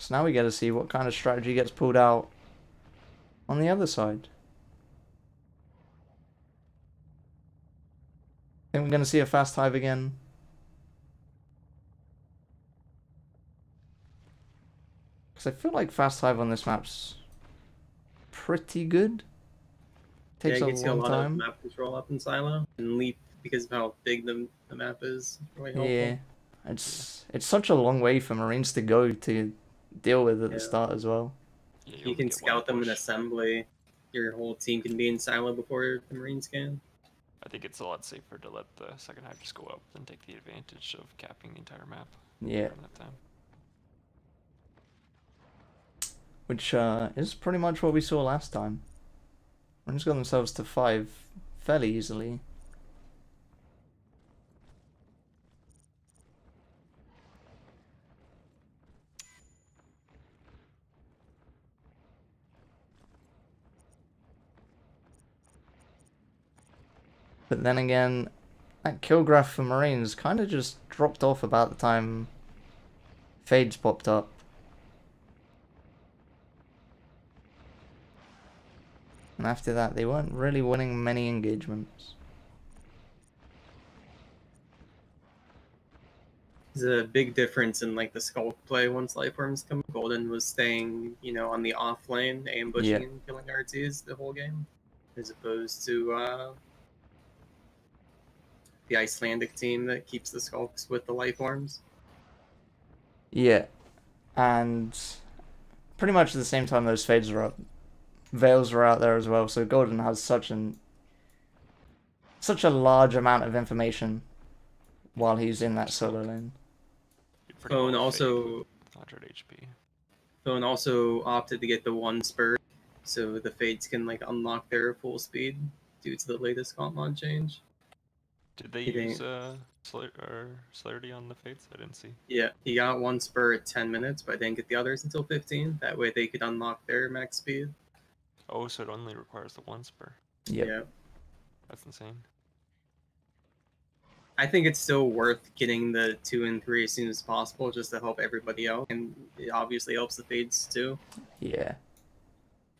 So now we get to see what kind of strategy gets pulled out on the other side. Think we're going to see a fast hive again. Because I feel like fast hive on this map's pretty good. Takes yeah, it gets you a long lot time. of map control up in silo and leap because of how big the map is. Really helpful. Yeah, it's such a long way for Marines to go to deal with at the start as well. Yeah, You only can get one scout them in push. assembly. Your whole team can be in silo before the Marines can. I think it's a lot safer to let the second hive just go up than take the advantage of capping the entire map Yeah. during that time. Which is pretty much what we saw last time. Marines got themselves to 5 fairly easily. But then again, that kill graph for Marines kind of just dropped off about the time Fades popped up. And after that, they weren't really winning many engagements. There's a big difference in like the skulk play once Lifeforms come. Golden was staying, on the off lane, ambushing and killing RTs the whole game, as opposed to the Icelandic team that keeps the skulks with the Lifeforms. Yeah. And pretty much at the same time those Fades are up, Veils are out there as well, so Golden has such a large amount of information while he's in that solo lane. Phone also 100 HP. Phone also opted to get the one spurt, so the Fates can like unlock their full speed due to the latest comp mod change. Did they use celerity on the Fates? I didn't see. Yeah, he got one spur at 10 minutes, but I didn't get the others until 15. That way they could unlock their max speed. Oh, so it only requires the one spur. Yep. Yeah. That's insane. I think it's still worth getting the 2 and 3 as soon as possible just to help everybody out. And it obviously helps the Fates too. Yeah.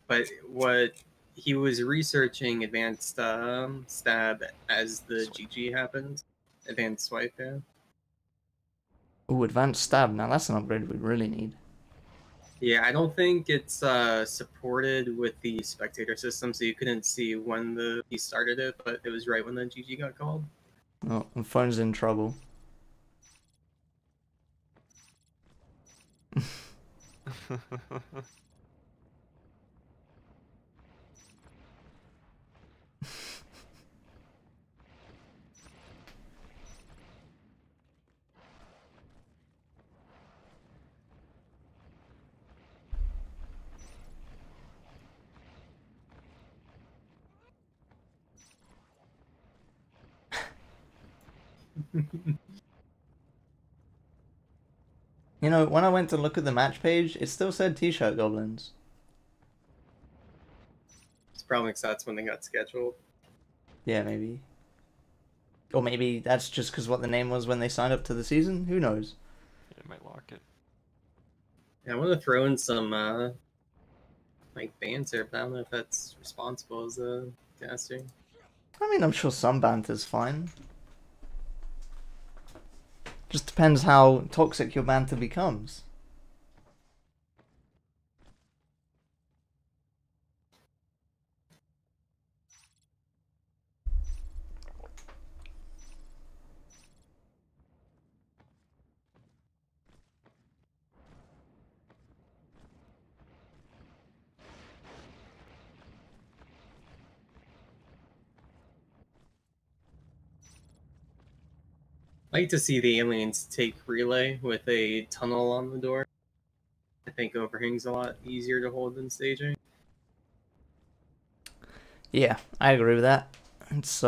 But what he was researching advanced stab as the GG happened. Advanced swipe, yeah. Ooh, advanced stab. Now that's an upgrade we really need. Yeah, I don't think it's supported with the spectator system, so you couldn't see when he started it, but it was right when the GG got called. Oh, and Phone's in trouble. When I went to look at the match page, it still said T-shirt goblins. It's probably because that's when they got scheduled. Yeah, maybe. Or maybe that's just because what the name was when they signed up to the season. Who knows? It might lock it. Yeah, I want to throw in some banter, but I don't know if that's responsible as a caster. I mean, I'm sure some banter's fine. Just depends how toxic your banter becomes. I like to see the aliens take relay with a tunnel on the door. I think overhang's a lot easier to hold than staging. Yeah, I agree with that. It's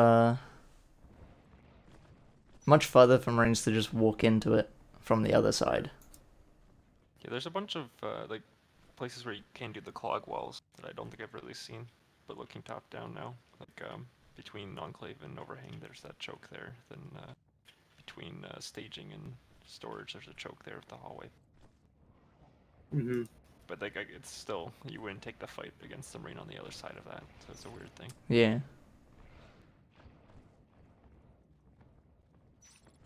much further for Marines to just walk into it from the other side. Yeah, there's a bunch of places where you can do the clog walls that I don't think I've really seen. But looking top down now, between Enclave and Overhang, there's that choke there. Then between staging and storage, there's a choke there with the hallway. Mm-hmm. But it's still, you wouldn't take the fight against the Marine on the other side of that, so it's a weird thing. Yeah.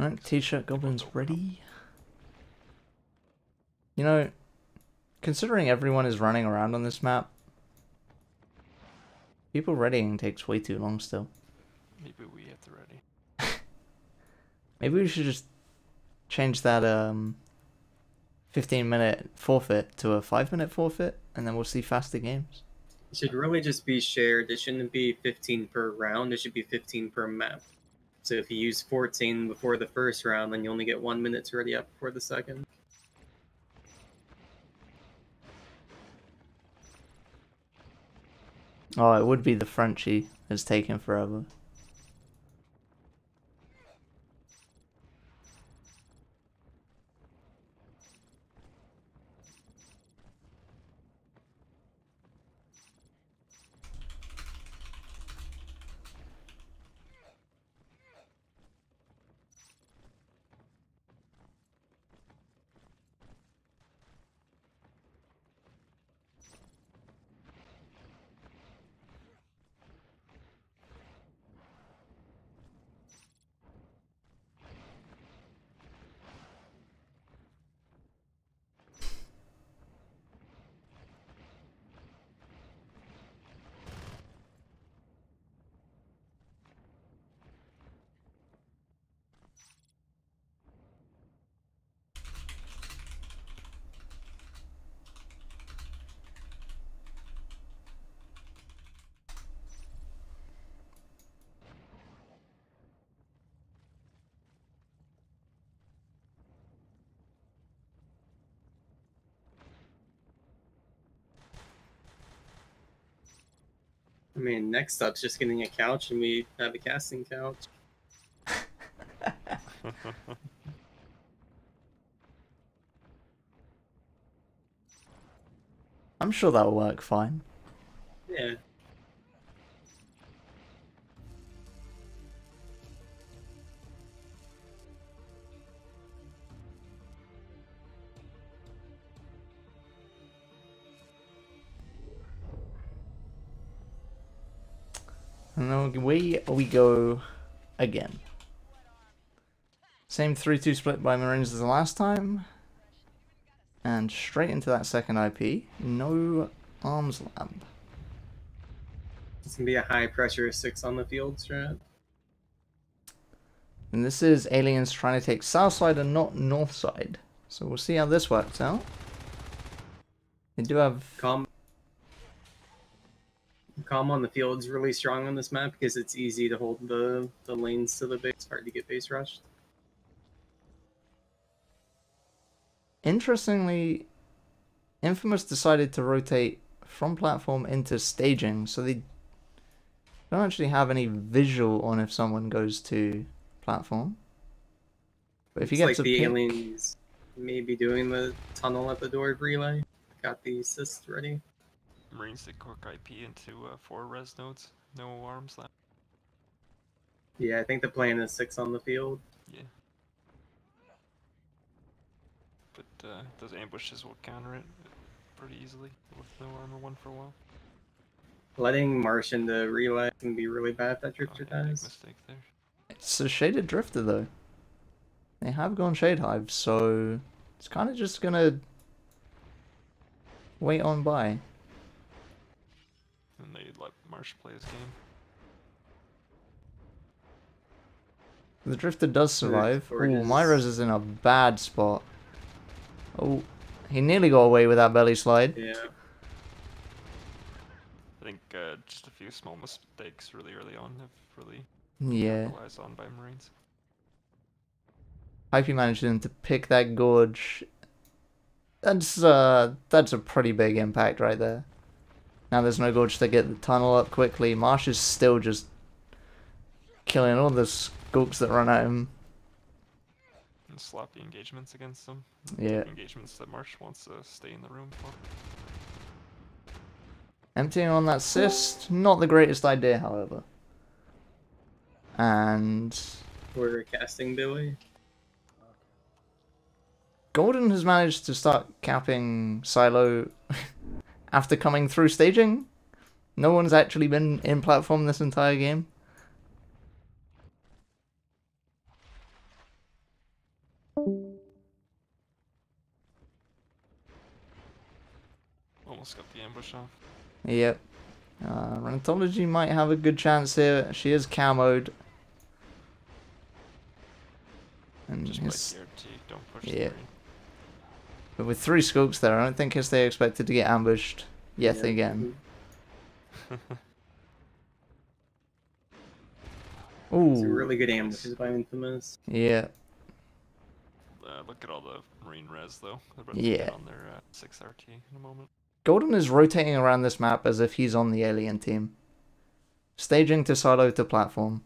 Alright, T-shirt goblins ready. Considering everyone is running around on this map, people readying takes way too long still. Maybe we have to ready. Maybe we should just change that 15-minute forfeit to a 5-minute forfeit, and then we'll see faster games. It should really just be shared. It shouldn't be 15 per round. It should be 15 per map. So if you use 14 before the first round, then you only get 1 minute to ready up before the second. Oh, it would be the Frenchie that's taking forever. I mean, next up's just getting a couch, and we have a casting couch. I'm sure that'll work fine. Yeah. And then we go again. Same 3-2 split by Marines as the last time. And straight into that second IP. No arms lab. It's going to be a high pressure 6 on the field strat. And this is aliens trying to take south side and not north side. So we'll see how this works out. They do have... Calm on the field is really strong on this map because it's easy to hold the lanes to the base. It's hard to get base rushed. Interestingly, Infamous decided to rotate from platform into staging, so they don't actually have any visual on if someone goes to platform. But if you get like to the pick... aliens maybe doing the tunnel at the door of relay. Got the assist ready. Marines did quick IP into 4 res nodes. No arms left. Yeah, I think the plan is 6 on the field. Yeah. But those ambushes will counter it pretty easily with no armor 1 for a while. Letting Marsh into relay can be really bad if that drifter Yeah, big dies. mistake there. It's a shaded drifter though. They have gone shade hive, so it's kind of just gonna wait on by. And they let Marsh play his game. The drifter does survive. Or Oh, his- Myra's is in a bad spot. Oh, he nearly got away with that belly slide. Yeah. I think just a few small mistakes really early on have really Yeah. capitalized on by Marines. Hypey managed him to pick that gorge. That's a pretty big impact right there. Now there's no gorge to get the tunnel up quickly. Marsh is still just killing all the skulks that run at him. And sloppy engagements against them. Yeah. Engagements that Marsh wants to stay in the room for. Emptying on that cyst, not the greatest idea, however. And We're casting Billy. Golden has managed to start capping Silo after coming through staging. No one's actually been in platform this entire game. Almost got the ambush off. Yep. Rheumatology might have a good chance here. She is camoed. And Just his... play here T, don't push Yeah. the But with 3 scopes there, I don't think they expected to get ambushed yet Yeah. again. Some Ooh, really good ambushes by Infamous. yeah, Look at all the Marine res though. They're about to Yeah. get on their 6 RT in a moment. Golden is rotating around this map as if he's on the alien team. Staging to silo to platform.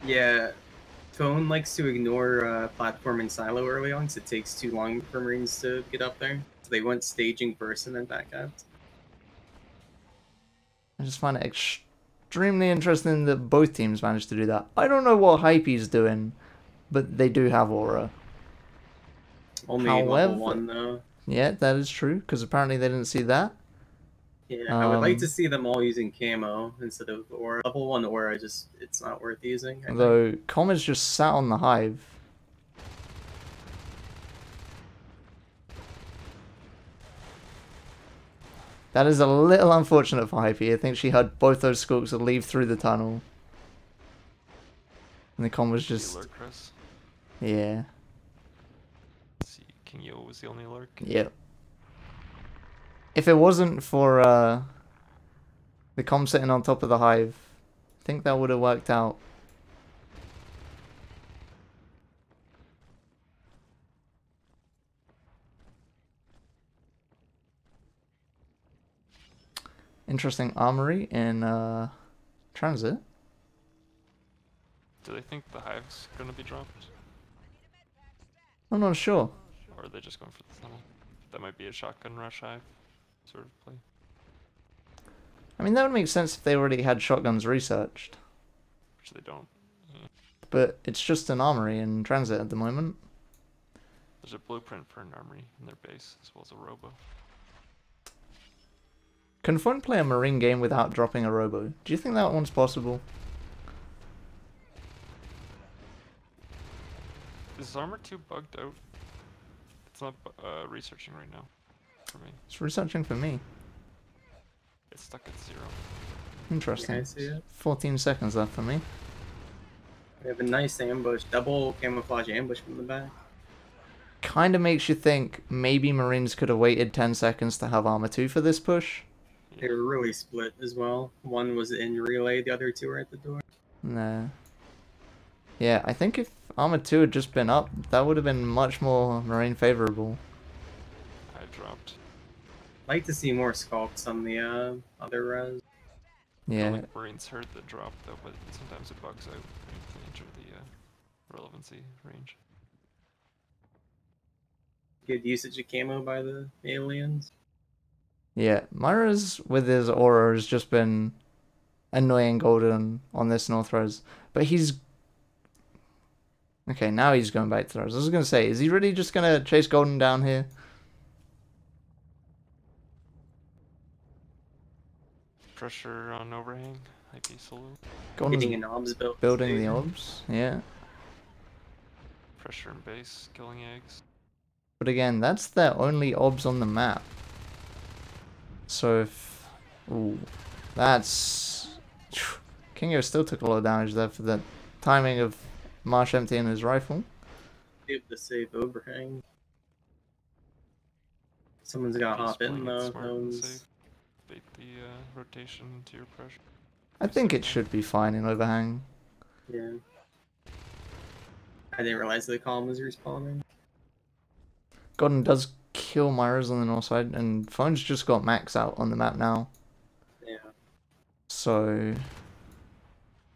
Yeah, Phone likes to ignore platform and silo early on, so it takes too long for Marines to get up there. So they went staging first and then back out. I just find it extremely interesting that both teams managed to do that. I don't know what Hype's doing, but they do have aura. Only However- level 1 though. Yeah, that is true, because apparently they didn't see that. Yeah, I would like to Um, see them all using camo instead of aura. Level 1 aura, just it's not worth using. I think. Though, Comma's just sat on the hive. That is a little unfortunate for Hypey. I think she had both those scopes leave through the tunnel. And the Com was just... Alert, Chris. Yeah. Let's see, King Yo was the only lurk. Yep. If it wasn't for the Com sitting on top of the hive, I think that would have worked out. Interesting armory in transit. Do they think the hive's gonna be dropped? I'm not sure. Or are they just going for the tunnel? That might be a shotgun rush hive sort of play. I mean, that would make sense if they already had shotguns researched. Which they don't. Yeah. But it's just an armory in transit at the moment. There's a blueprint for an armory in their base, as well as a robo. Can Fun play a Marine game without dropping a robo? Do you think that one's possible? Is Armor 2 bugged out? It's not researching right now for me. It's researching for me. It's stuck at 0. Interesting. Yeah, I see it. 14 seconds left for me. We have a nice ambush, double camouflage ambush from the back. Kind of makes you think maybe Marines could have waited 10 seconds to have armor 2 for this push. They were really split as well. One was in relay, the other 2 were at the door. No. Yeah, I think if armor 2 had just been up, that would have been much more Marine favorable. I dropped. I'd like to see more sculpts on the other res. I Yeah, don't think Marines heard the drop though, but sometimes it bugs out when you enter the relevancy range. Good usage of camo by the aliens. yeah. Myra's with his aura has just been annoying Golden on this North Res. But he's... Okay, now he's going back to the Res. I was going to say, is he really just going to chase Golden down here? Pressure on overhang, IP solo. Golden's Getting an obs built. building the obs, yeah. Pressure in base, killing eggs. But again, that's their only obs on the map. So if... Ooh, that's... Kingo still took a lot of damage there for the timing of Marsh emptying his rifle. Give the safe overhang. Someone's got to Just hop in playing it though. smart No and one's- safe. Bait the rotation into your pressure. I think it should be fine in overhang. Yeah. I didn't realize the column was respawning. Godden does kill Myra's on the north side, and Phone's just got Max out on the map now. Yeah. So...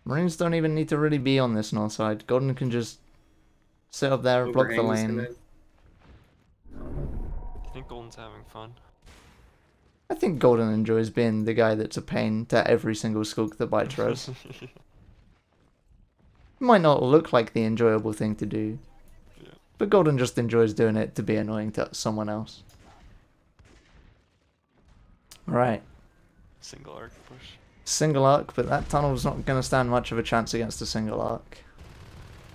Marines don't even need to really be on this north side. Godden can just sit up there, block the Overhang's lane. I think Golden's having fun. I think Golden enjoys being the guy that's a pain to every single skulk that bites Rose. It might not look like the enjoyable thing to do, Yeah. but Golden just enjoys doing it to be annoying to someone else. Right. Single arc push. Single arc, but that tunnel's not going to stand much of a chance against a single arc.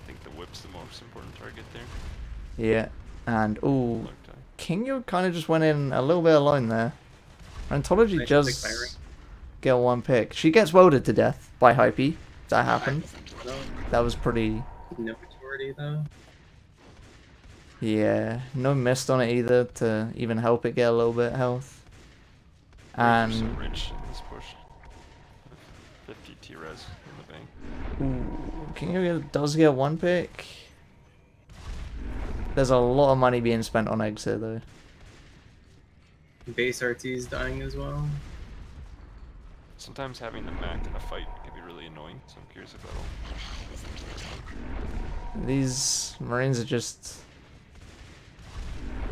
I think the whip's the most important target there. Yeah, and ooh, Look, Kingo kind of just went in a little bit alone there. Ontology Nice does pick by Ring. get one pick. She gets welded to death by Hypey. That happened. No, That was pretty... no majority though. Yeah, no mist on it either to even help it get a little bit of health. We're so And rich in this push. 50 T-res in the bank. ooh, does get one pick. There's a lot of money being spent on eggs here though. Base RT is dying as well. Sometimes having the Mac in a fight can be really annoying, so I'm curious if that'll... These Marines are just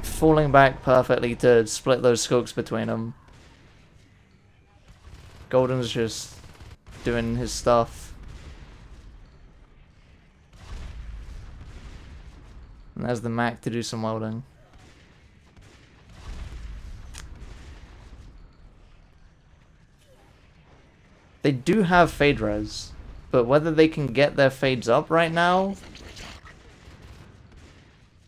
falling back perfectly to split those skulks between them. Golden's just doing his stuff. And there's the Mac to do some welding. They do have fade res, but whether they can get their fades up right now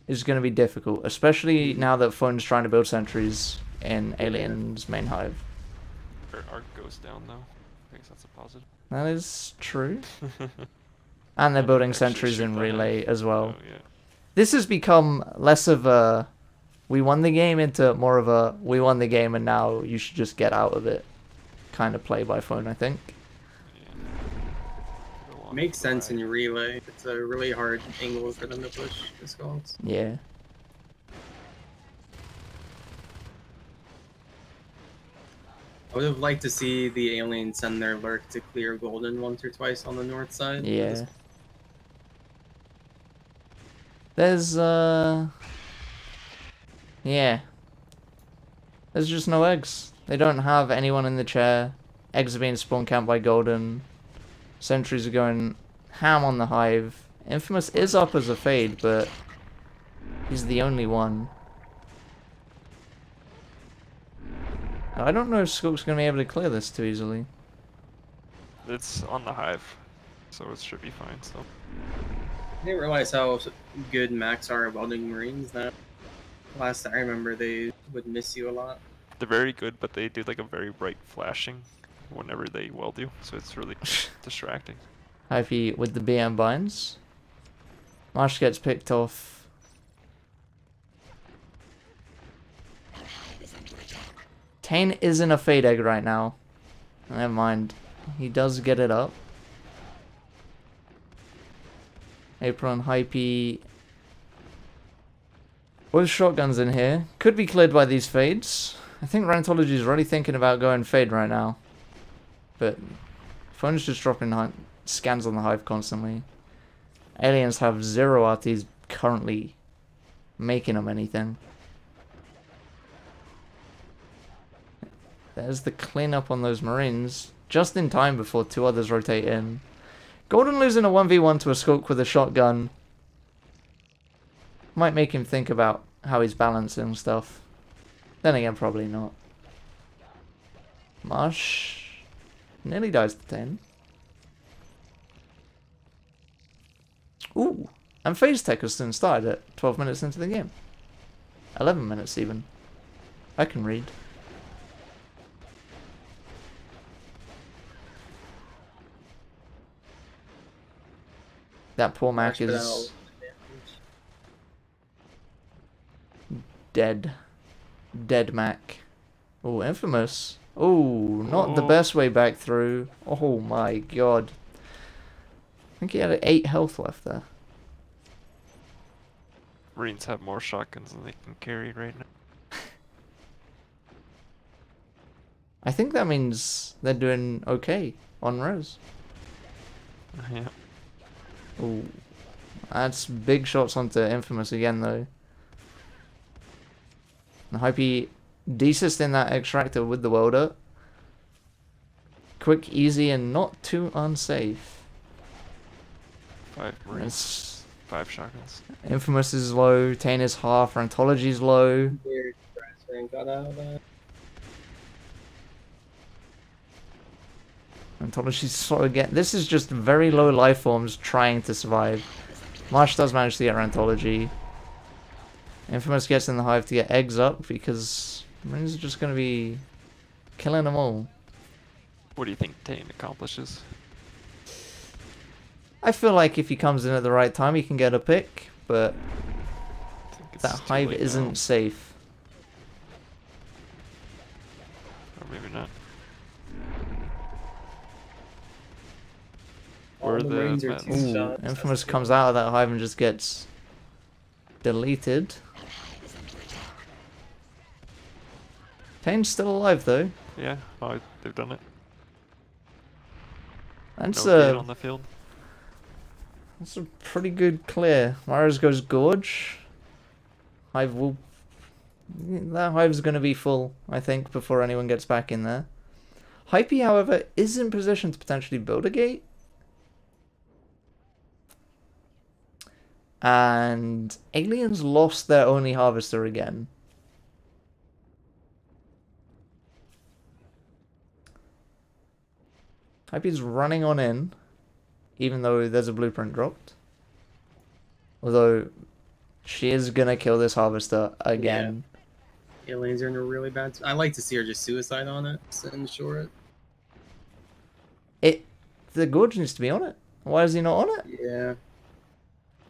is going to be difficult, especially now that Phone's trying to build sentries in Alien's main hive. Their arc goes down though. I guess that's a positive. That is true. And they're building Actually sentries shoot in that. relay as well. Oh, yeah. This has become less of a we won the game into more of a we won the game and now you should just get out of it kind of play by Phone, I think. Go on Makes the sense in ride. relay. It's a really hard angle for them to push the skulls. Yeah. I would have liked to see the aliens send their lurk to clear Golden once or twice on the north side. Yeah. There's yeah. There's just no eggs. They don't have anyone in the chair. Eggs are being spawn camped by Golden. Sentries are going ham on the hive. Infamous is up as a fade, but he's the only one. I don't know if Skulk's going to be able to clear this too easily. It's on the hive, so it should be fine still. I didn't realize how good Max are at welding Marines. That last I remember, they would miss you a lot. They're very good, but they do like a very bright flashing whenever they weld you, so it's really distracting. Hypey with the BM binds. Marsh gets picked off. Tane isn't a fade egg right now. Never mind. He does get it up. April and Hypey with shotguns in here. Could be cleared by these fades. I think Rantology is really thinking about going fade right now. But Phone's just dropping scans on the hive constantly. Aliens have 0 RTs currently making them anything. There's the cleanup on those Marines. Just in time before 2 others rotate in. Golden losing a 1v1 to a Skulk with a shotgun might make him think about how he's balancing stuff. Then again, probably not. Marsh nearly dies to 10. Ooh, and Phase Tech has soon started at 12 minutes into the game. 11 minutes even. I can read. That poor Mac is dead. Dead Mac. Oh, Infamous. Oh, not the best way back through. Oh my god. I think he had 8 health left there. Marines have more shotguns than they can carry right now. I think that means they're doing okay on res. Yeah. Ooh. That's big shots onto Infamous again though. And Hypey desist in that extractor with the welder. Quick, easy, and not too unsafe. 5 Marines, It's 5 shotguns. Infamous is low, Tane is half, Rantology's low. Weird transfer got out of that. Rantology's slow again. This is just very low life forms trying to survive. Marsh does manage to get Rantology. Infamous gets in the hive to get eggs up because Marines are just going to be killing them all. What do you think Tane accomplishes? I feel like if he comes in at the right time, he can get a pick, but I think that It's too hive late isn't now. safe. Or maybe not. All Where the the Marines are men- two Ooh, shots. Infamous comes out of that hive and just gets deleted. Tane's still alive though. Yeah, oh, they've done it. That's No gate a on the field. that's a pretty good clear. Myers goes Gorge. Hive will. That hive's gonna be full, I think, before anyone gets back in there. Hypey, however, is in position to potentially build a gate. And aliens lost their only harvester again. Hypey's running on in, even though there's a blueprint dropped. Although, she is gonna kill this harvester again. Aliens are in a really bad. I like to see her just suicide on it and shore it. The Gorge needs to be on it. Why is he not on it? Yeah.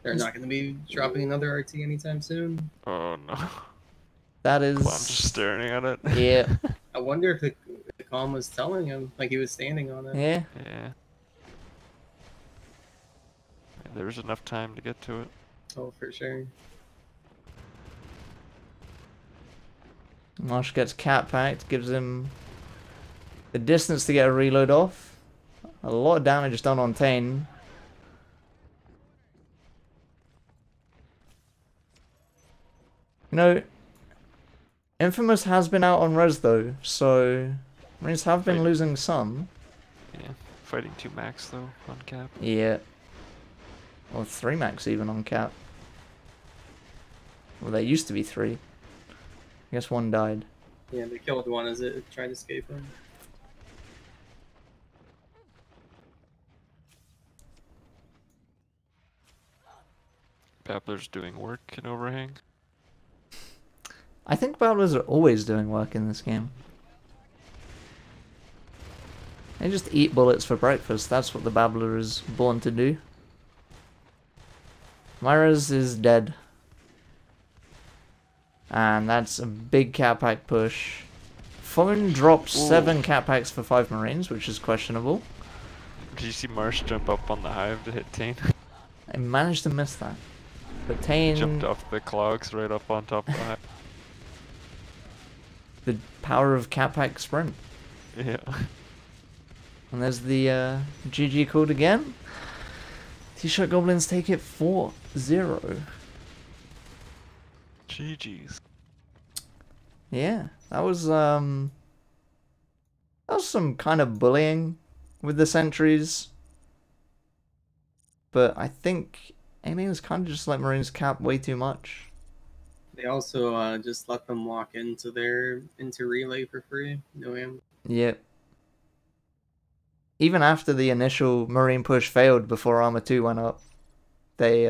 They're not going to be dropping another RT anytime soon. Oh no. That I'm is... just staring at it. Yeah. I wonder if the comm was telling him, like he was standing on it. Yeah. Yeah. There's enough time to get to it. Oh, for sure. Marsh gets cat packed, gives him the distance to get a reload off. A lot of damage done on Tane. You know, Infamous has been out on res though, so Marines have been losing some. Yeah. Fighting 2 max though on cap. Yeah. Or 3 max even on cap. Well, there used to be 3. I guess 1 died. Yeah, they killed one as it tried to escape him. Babbler's doing work in overhang. I think Babblers are always doing work in this game. They just eat bullets for breakfast. That's what the Babbler is born to do. Myra's is dead. And that's a big cat pack push. Phone drops 7 cat packs for 5 Marines, which is questionable. Did you see Marsh jump up on the hive to hit Tane? I managed to miss that. But Tane... Jumped off the clogs right up on top of the hive. The power of cat pack sprint. Yeah. And there's the GG code again. T-shirt goblins take it 4-0. GG's. Yeah, that was some kind of bullying with the sentries. But I think aliens kind of just let Marines cap way too much. They also just let them walk into relay for free. No ammo. Yep. Even after the initial Marine push failed before Armor 2 went up, they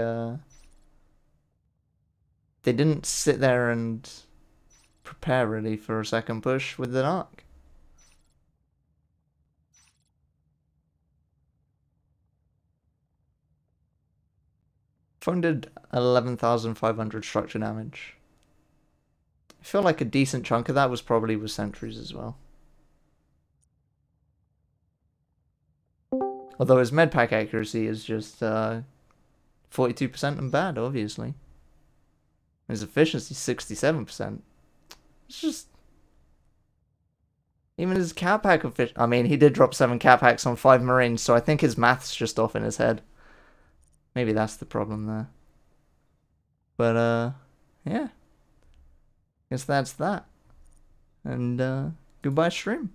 didn't sit there and prepare really for a second push with an arc. Phone did 11,500 structure damage. I feel like a decent chunk of that was probably with sentries as well. Although his medpack accuracy is just 42% and bad, obviously. His efficiency 67%. It's just... Even his cat pack efficiency... I mean, he did drop 7 cat packs on 5 Marines, so I think his math's just off in his head. Maybe that's the problem there. But, yeah. Guess that's that. And, goodbye stream.